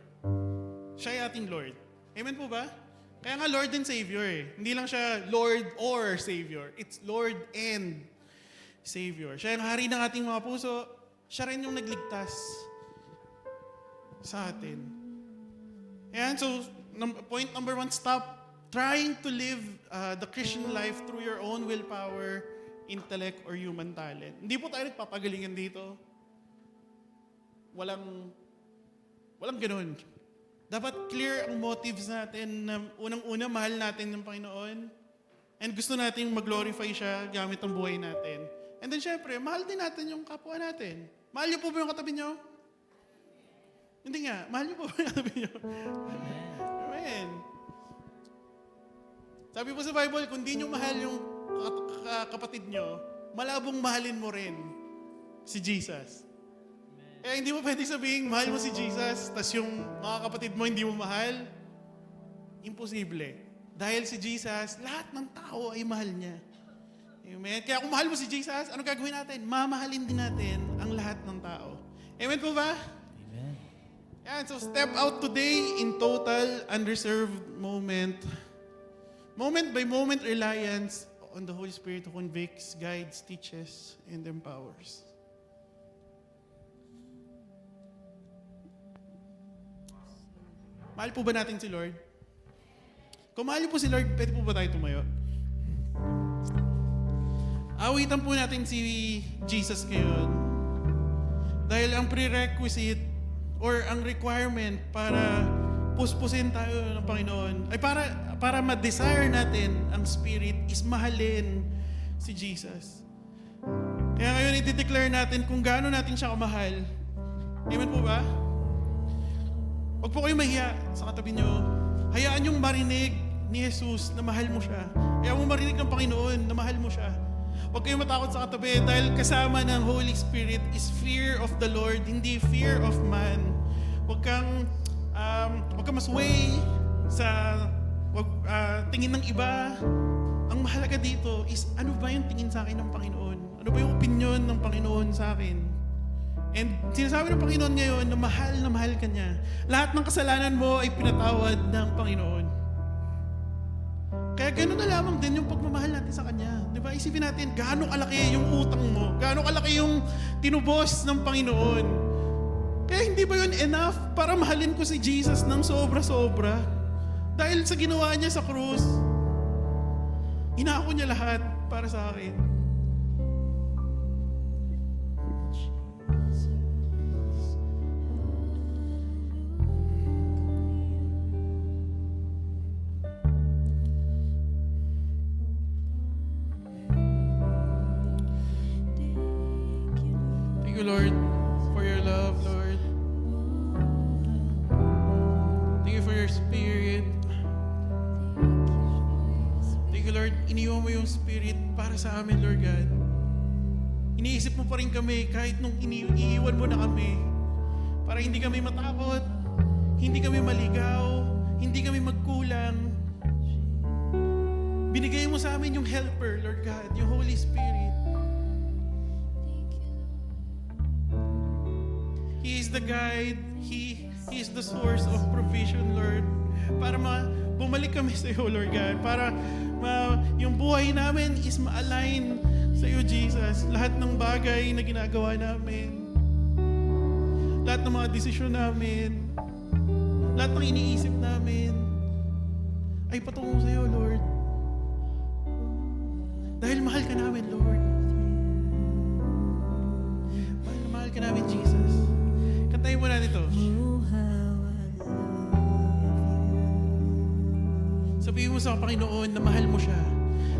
S5: Siya ay ating Lord. Amen po ba? Kaya nga Lord and Savior eh. Hindi lang siya Lord or Savior. It's Lord and Savior. Siya yung hari ng ating mga puso. Siya rin yung nagligtas sa atin. Ayan, so point number 1, stop trying to live the Christian life through your own willpower, intellect, or human talent. Hindi po tayo nagpapagalingan dito. Walang ganun. Dapat clear ang motives natin na unang-una, mahal natin ng Panginoon. And gusto natin mag-glorify siya gamit ang buhay natin. And then syempre, mahal din natin yung kapwa natin. Mahal niyo po ba yung katabi niyo? Hindi nga. Mahal niyo po ba yung katabi niyo? Amen. Sabi po sa Bible, kung di nyo mahal yung kapatid nyo, malabong mahalin mo rin si Jesus. Kaya hindi mo pwede sabihin, mahal mo si Jesus, tas yung mga kapatid mo hindi mo mahal. Imposible. Dahil si Jesus, lahat ng tao ay mahal niya. Amen? Kaya kung mahal mo si Jesus, ano gagawin natin? Mamahalin din natin ang lahat ng tao. Amen po ba? Amen. And so step out today in total, unreserved moment. Moment by moment reliance on the Holy Spirit who convicts, guides, teaches, and empowers. Mahal po ba natin si Lord? Kung mahal po si Lord, pwede po ba tayo tumayo? Awitan po natin si Jesus ngayon. Dahil ang prerequisite or ang requirement para puspusin tayo ng Panginoon ay para ma-desire natin ang Spirit is mahalin si Jesus. Kaya ngayon i-declare natin kung gaano natin siya kamahal. Amen po ba? Huwag po kayo mahiya sa katabi nyo. Hayaan yung marinig ni Jesus na mahal mo siya. Hayaan mo marinig ng Panginoon na mahal mo siya. Huwag kayong matakot sa katabi dahil kasama ng Holy Spirit is fear of the Lord, hindi fear of man. Huwag kang masway sa tingin ng iba. Ang mahalaga dito is ano ba yung tingin sa akin ng Panginoon? Ano ba yung opinion ng Panginoon sa akin? And sinasabi ng Panginoon ngayon na mahal ka niya. Lahat ng kasalanan mo ay pinatawad ng Panginoon. Kaya gano'n na lamang din yung pagmamahal natin sa Kanya. Di ba? Isipin natin, gaano kalaki yung utang mo? Gaano kalaki yung tinubos ng Panginoon? Kaya hindi ba yun enough para mahalin ko si Jesus ng sobra-sobra? Dahil sa ginawa niya sa krus, inako niya lahat para sa akin. Thank you, Lord, for your love, Lord. Thank you for your Spirit. Thank you, Lord, iniwan mo yung Spirit para sa amin, Lord God. Iniisip mo pa rin kami kahit nung iiwan mo na kami. Para hindi kami matakot, hindi kami maligaw, hindi kami magkulang. Binigay mo sa amin yung helper, Lord God, yung Holy Spirit. He is the guide. He is the source of provision, Lord. Para bumalik kami sa iyo, Lord God. Para yung buhay namin is ma-align sa iyo, Jesus. Lahat ng bagay na ginagawa namin. Lahat ng mga desisyon namin. Lahat ng iniisip namin ay patungo sa iyo, Lord. Dahil mahal ka namin, Lord. Mahal ka namin, Jesus. Kantayin mo natin ito. Sabihin mo sa Panginoon na mahal mo siya.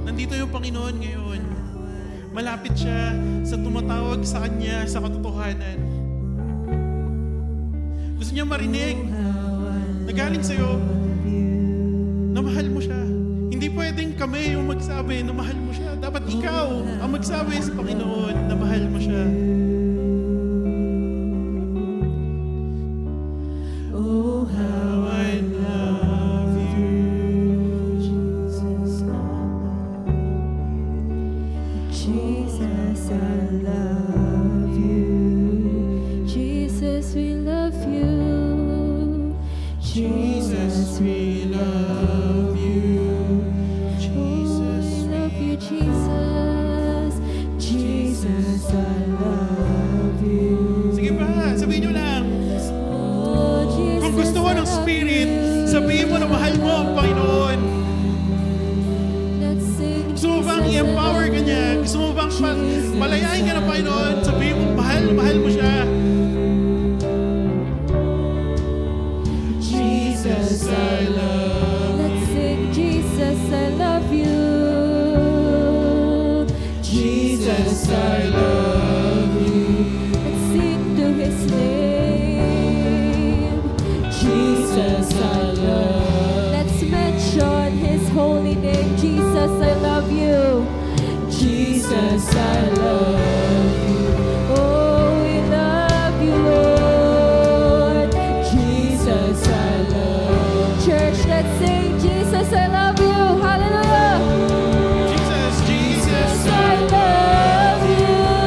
S5: Nandito yung Panginoon ngayon. Malapit siya sa tumatawag sa Kanya sa katotohanan. Gusto niya marinig na galing sa'yo na mahal mo siya. Hindi pwedeng kami yung magsabi na mahal mo siya. Dapat ikaw ang magsabi sa Panginoon na mahal mo siya.
S2: Oh, how I love you, Jesus. Jesus, I love you. Jesus, we love you.
S5: Jesus, we love you. Jesus,
S2: we love you, Jesus. Jesus, I love you.
S5: Sige pa, sabihin nyo lang.
S2: Oh, Jesus,
S5: Kung gusto mo ng
S2: I love
S5: Spirit,
S2: you.
S5: sabihin mo na mahal mo ang Panginoon.
S2: Let's sing,
S5: Gusto mo bang
S2: Jesus, I
S5: i-empower
S2: love
S5: ka niya?
S2: you.
S5: Gusto mo bang palayain ka ng Panginoon? Sabihin mo, mahal mo siya. Jesus, I love
S2: Let's sing, Jesus, I love you.
S5: Jesus, I love you.
S2: Let's sing to His name. Jesus, I love. Let's mention His holy name. Jesus, I love you. Jesus, I love you. Oh, we love you, Lord. Jesus, I love. Church, let's sing, Jesus, I love you. Hallelujah.
S5: Jesus,
S2: I love you.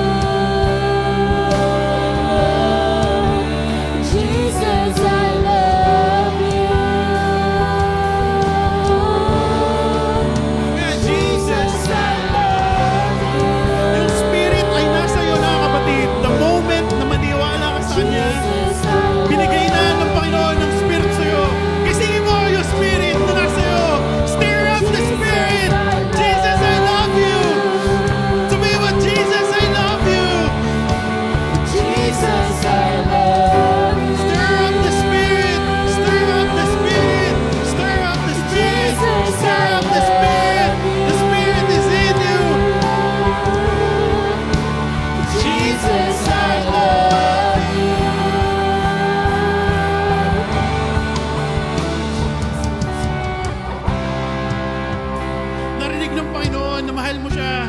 S5: na mahal mo siya.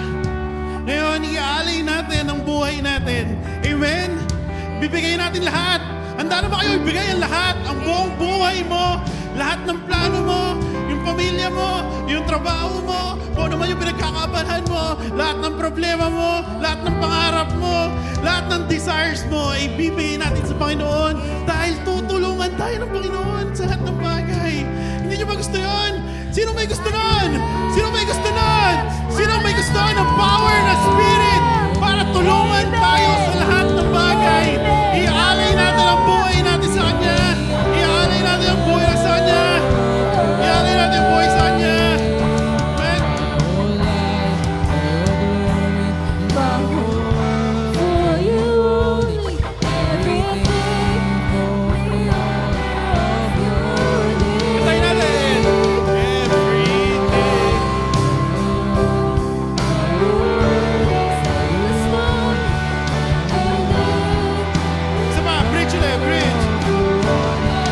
S5: Ngayon, iaalay natin ang buhay natin. Amen? Bibigay natin lahat. Handa na ba kayo ibigay ang lahat? Ang buong buhay mo, lahat ng plano mo, yung pamilya mo, yung trabaho mo, kung ano man yung pinagkakaabalahan mo, lahat ng problema mo, lahat ng pangarap mo, lahat ng desires mo, ay bibigay natin sa Panginoon dahil tutulungan tayo ng Panginoon sa lahat ng bagay. Hindi nyo ba gusto yun? Sino may gusto nun? Sino may gusto nun? Sino may gusto ng power na spirit para tulungan tayo sa lahat ng bagay? Iaalay natin ang buhay natin sa Kanya. Iaalay natin ang buhay sa Kanya. Iaalay natin ang buhay sa Kanya. Amen?
S2: For you only, everything for the honor of your name.
S5: Tayo natin. Everything. Isa pa, bridge ulit, bridge.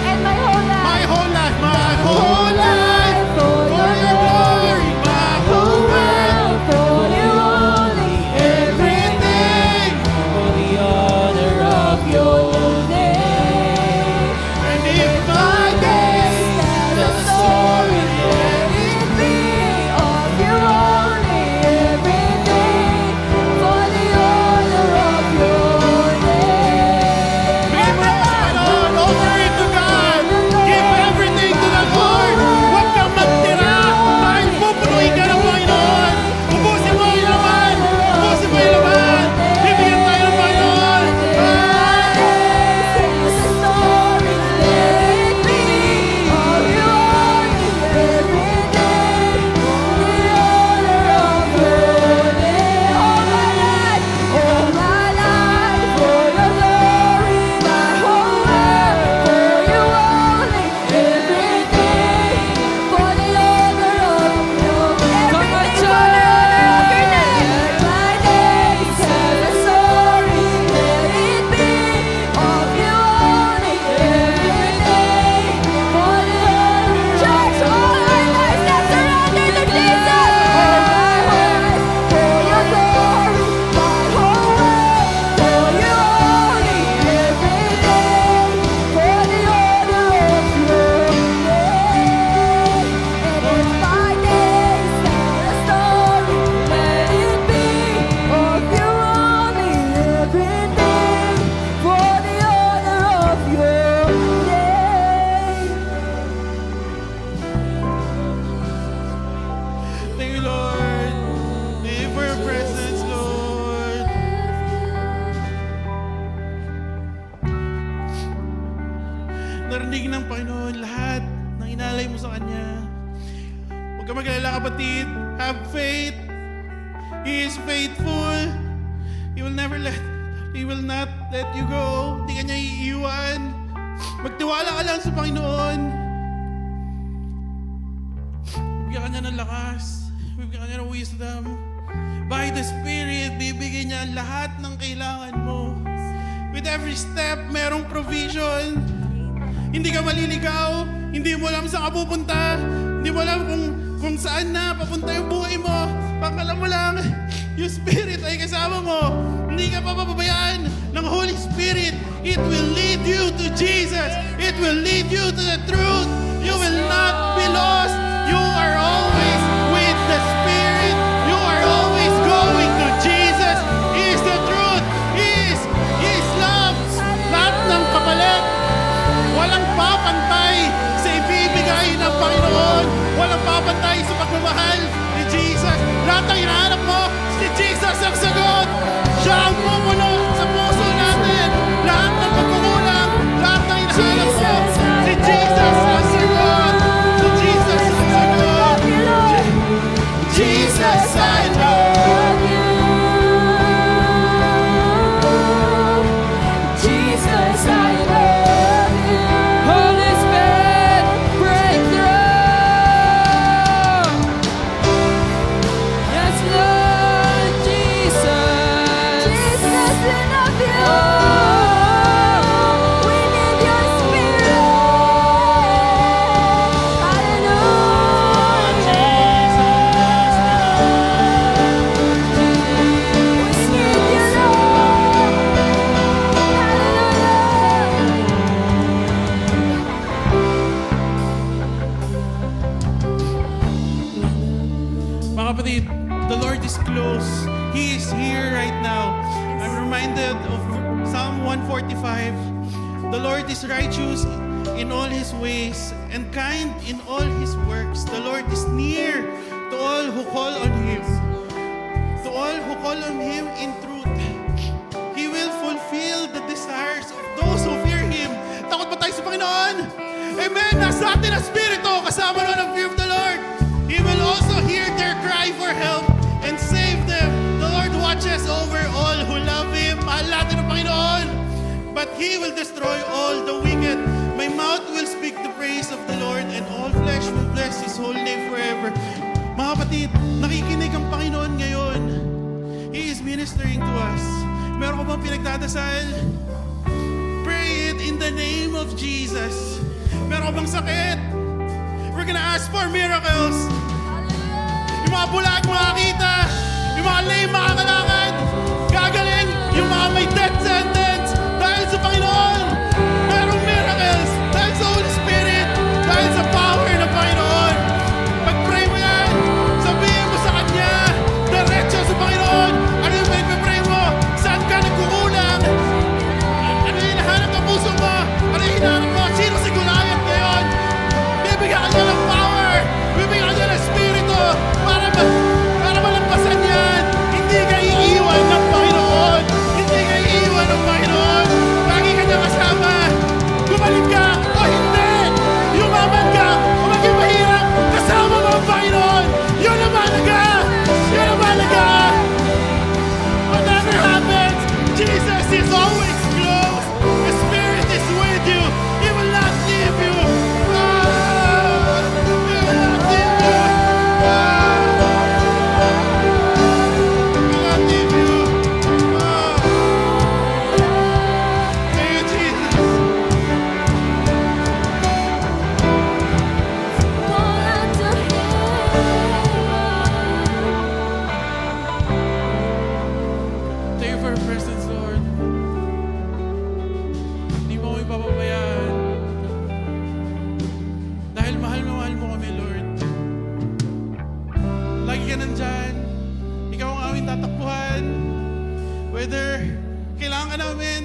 S2: And my whole life.
S5: My whole life, my whole life, for your glory, my whole world,
S2: For you only,
S5: everything.
S1: For the honor of your name.
S5: And if my days
S2: tell a story, let it be of you only, everything. For the honor of your name.
S5: bigay mo na sa Panginoon, offer it to God. Give everything to the Lord. Huwag kang magtira dahil pupunuin ka ng Panginoon. Ubusin mo yung laman. Ubusin mo yung laman. Bibigyan tayo ng Panginoon.
S2: Tell a story, let it be of you only, everything. For the honor of your name. All my life, for your glory, my whole world, for you only, everything. For the honor of your everything, for the honor of your name. My days tell a story, let it be of you only, everything. For the honor, church, all our lives that surrender to Jesus. All my life, for your glory, my whole world, for you only, everything. For the honor of your name. And if my days tell a story, let it be of you only, everything. For the honor of your name.
S5: Thank you, Lord. Thank you for your presence, Lord. Narinig ng Panginoon lahat ng inalay mo sa Kanya. Huwag ka mag-alala, kapatid. Have faith. He is faithful. He will not let you go. Hindi ka niya iiwan. Magtiwala ka lang sa Panginoon. Bibigyan ka niya ng lakas. Bibigyan ka niya ng wisdom. By the Spirit, bibigyan niya lahat ng kailangan mo. With every step, merong provision. Hindi ka maliligaw. Hindi mo alam saan ka pupunta. Hindi mo alam kung saan na papunta yung buhay mo. Pagkalam mo lang, yung Spirit ay kasama mo. Hindi ka papabayaan ng Holy Spirit. It will lead you to Jesus. It will lead you to the truth. You will not be lost. You are always with the Spirit. You are always going to Jesus. He is the truth. He is love. Lahat ng kapalit, walang papantay sa ibibigay ng Panginoon. Walang papantay sa pagmamahal ni Jesus. Lahat ng hinahanap mo, si Jesus ang sagot. Siya ang pumuno sa puso natin. Lahat ng pagkukulang, lahat ng hinahanap mo, si Jesus ang sagot. Si Jesus ang sagot. close. He is here right now. I'm reminded of Psalm 145. The Lord is righteous in all His ways and kind in all His works. The Lord is near to all who call on Him. To all who call on Him in truth. He will fulfill the desires of those who fear Him. Takot ba tayo sa Panginoon? Amen! Nasa atin ang Espiritu, kasama nun ang fear of the Lord. He will also hear their cry for help and save them. The Lord watches over all who love Him. Mahal natin ang Panginoon. But He will destroy all the wicked. My mouth will speak the praise of the Lord, and all flesh will bless His holy name forever. Mga kapatid, nakikinig ang Panginoon ngayon. He is ministering to us. Meron ka bang pinagdadasal? Pray it in the name of Jesus. Meron ka bang sakit? We're gonna ask for miracles. Yung mga bulag makakita, yung mga lame makakalakad, gagaling yung mga may death sentence dahil sa Panginoon. Merong miracles dahil sa Holy Spirit, dahil sa power ng Panginoon. Pag-pray mo yan, sabihin mo sa Kanya, diretso sa Panginoon. Ano yung pinag-pray mo? Saan ka nagkukulang? Ano yung hinahanap ng puso mo? Ano yung hinahanap mo? Sino si Goliath ngayon? Bibigyan ka niya ng power. Bibigyan ka niya ng Espiritu para malampasan yan. Hindi ka iiwan ng Panginoon. Hindi ka iiwan ng Panginoon. Lagi ka niya kasama. Gumaling ka o hindi. Yumaman ka o maging mahirap. Kasama mo ang Panginoon. Yun ang mahalaga. Yun ang mahalaga. Whatever happens, Jesus is always close. The Spirit is with you. He will not leave you. He will not leave you. He will not leave you. Thank you, Jesus.
S2: Fall unto
S5: Thank you for your presence, Lord. Hindi mo kami papabayaan. Dahil mahal mo kami, Lord. Lagi ka nandyan. Ikaw ang aming tatakbuhan. Whether kailangan ka namin,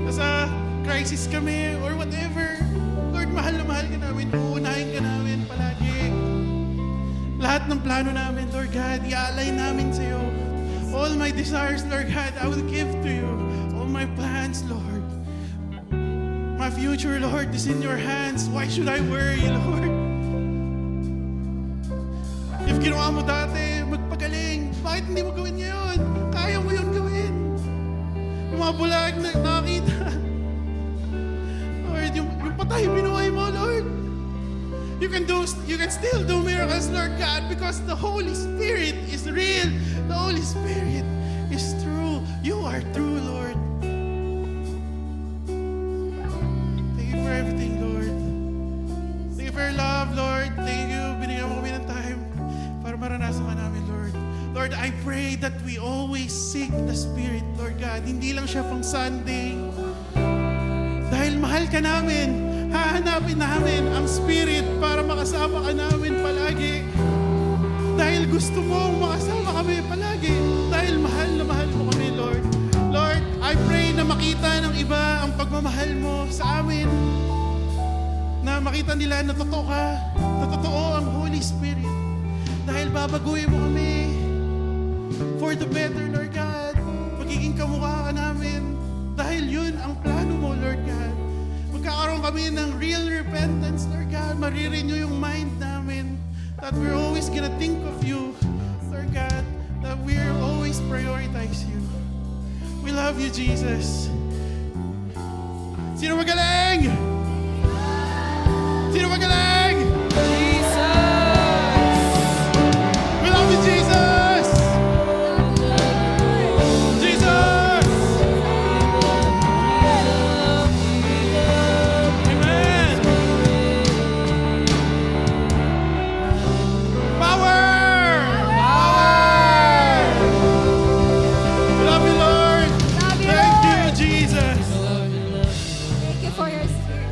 S5: nasa crisis kami, or whatever. Lord, mahal ka namin. Uunahin ka namin palagi. Lahat ng plano namin, Lord God, i-alay namin sa iyo. All my desires, Lord God, I will give to you. All my plans, Lord. My future, Lord, is in your hands. Why should I worry, Lord? If ginawa mo dati, magpagaling, bakit hindi mo gawin ngayon? Kaya mo yun gawin. Yung mga bulag na nakakita. Lord, yung patay, binuhay mo, Lord. You can still do miracles, Lord God, because the Holy Spirit is real. The Holy Spirit is true. You are true, Lord. Thank you for everything, Lord. Thank you for your love, Lord. Thank you. Binigyan mo kami ng time para maranasan ka namin, Lord. Lord, I pray that we always seek the Spirit, Lord God. Hindi lang siya pang Sunday. Dahil mahal ka namin, hahanapin namin ang Spirit para makasama ka namin palagi. Dahil gusto mong makasama kami palagi. Dahil mahal na mahal mo kami, Lord. Lord, I pray na makita ng iba ang pagmamahal mo sa amin. Na makita nila na totoo ka, na totoo ang Holy Spirit. Dahil babaguhin mo kami for the better, Lord God. Magiging kamukha ka namin. Dahil yun ang plano mo, Lord God. Magkakaroon kami ng real repentance, Lord God. Marirenew yung mind namin. That we're always gonna think of you, Lord God. That we're always prioritize you. We love you, Jesus. Sino magaling? Sino magaling?
S1: Jesus!
S5: We love you, Jesus! Jesus! Amen! Power! Power! We love you, Lord!
S2: Love you,
S5: Thank you,
S2: Lord.
S5: Jesus!
S2: Thank you for your Spirit.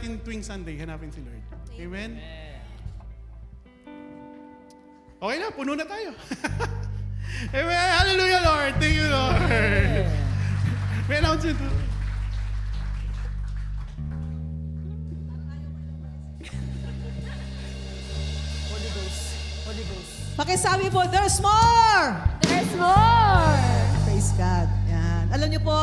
S5: natin tuwing Sunday, hanapin si Lord. Amen? Okay na, puno na tayo. Amen. Hallelujah, Lord. Thank you, Lord. May announcement po.
S4: Pakisabi po, there's more!
S2: There's more!
S4: Praise God. Yan. Alam niyo po,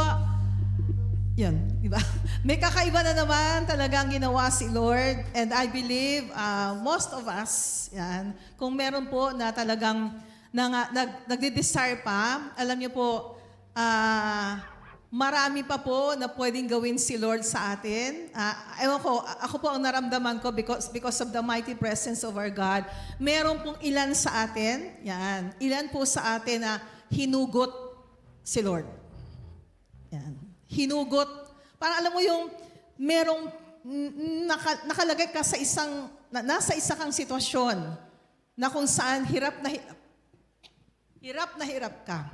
S4: yan, di ba? May kakaiba na naman talagang ginawa si Lord. And I believe most of us, yan, kung meron po na talagang nagde-desire pa, alam niyo po, marami pa po na pwedeng gawin si Lord sa atin. Ewan ko, ako po ang naramdaman ko because of the mighty presence of our God. Meron pong ilan sa atin, yan, ilan po sa atin na hinugot si Lord. Yan. Hinugot. Parang alam mo yung merong nakalagay ka sa nasa isa kang sitwasyon na kung saan hirap na hirap ka.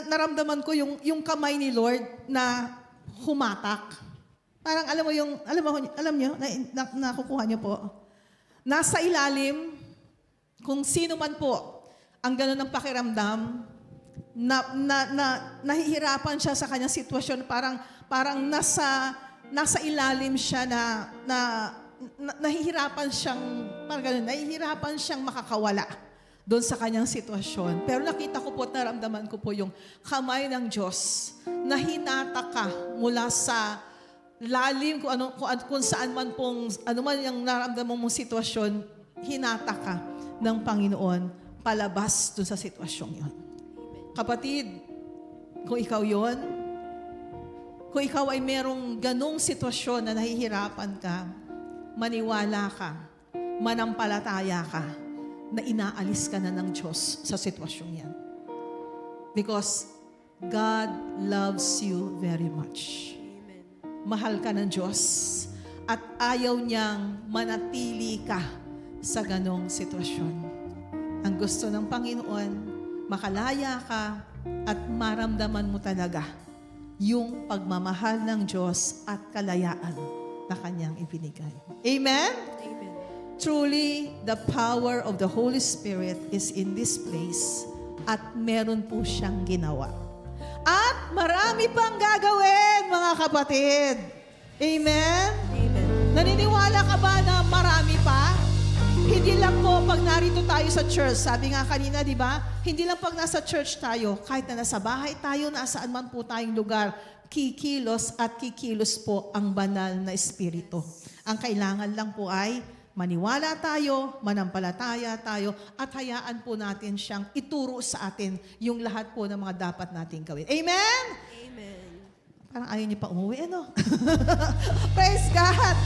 S4: Naramdaman ko yung kamay ni Lord na humatak. Parang alam niyo, nakukuha niyo po. Nasa ilalim, kung sino man po ang gano'n ng pakiramdam, nahihirapan siya sa kanyang sitwasyon, parang nasa ilalim siya nahihirapan siyang makakawala doon sa kanyang sitwasyon. Pero nakita ko po at naramdaman ko po yung kamay ng Diyos na hinataka mula sa lalim kung saan man pong ano man yung naramdaman mong sitwasyon, hinataka ng Panginoon palabas doon sa sitwasyong yon. Kapatid, kung ikaw yon, kung ikaw ay merong ganong sitwasyon na nahihirapan ka, maniwala ka, manampalataya ka, na inaalis ka na ng Diyos sa sitwasyong yan. Because God loves you very much.
S2: Amen.
S4: Mahal ka ng Diyos at ayaw niyang manatili ka sa ganong sitwasyon. Ang gusto ng Panginoon, makalaya ka at maramdaman mo talaga yung pagmamahal ng Diyos at kalayaan na Kanyang ibinigay. Amen?
S2: Amen.
S4: Truly, the power of the Holy Spirit is in this place at meron po siyang ginawa. At marami pang gagawin, mga kapatid. Amen?
S2: Amen.
S4: Naniniwala ka ba na marami pa? Hindi lang po pag narito tayo sa church. Sabi nga kanina, di ba? Hindi lang pag nasa church tayo, kahit na nasa bahay tayo, nasaan man po tayong lugar, kikilos at kikilos po ang banal na Espiritu. Ang kailangan lang po ay maniwala tayo, manampalataya tayo, at hayaan po natin siyang ituro sa atin yung lahat po ng mga dapat nating gawin. Amen?
S2: Amen.
S4: Parang ayaw niyo pa umuwi, ano? Praise God!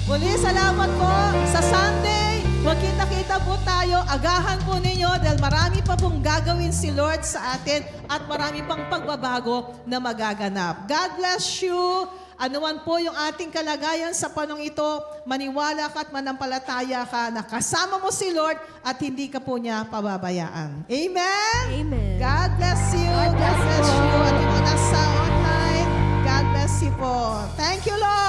S4: Muli, salamat po sa Sunday. Magkita-kita po tayo. Agahan po ninyo dahil marami pa pong gagawin si Lord sa atin at marami pang pagbabago na magaganap. God bless you. Ano man po yung ating kalagayan sa panong ito, maniwala ka at manampalataya ka na kasama mo si Lord at hindi ka po niya pababayaan. Amen?
S2: Amen.
S4: God bless you. God bless you. At yung mga nasa online, God bless you po. Thank you, Lord.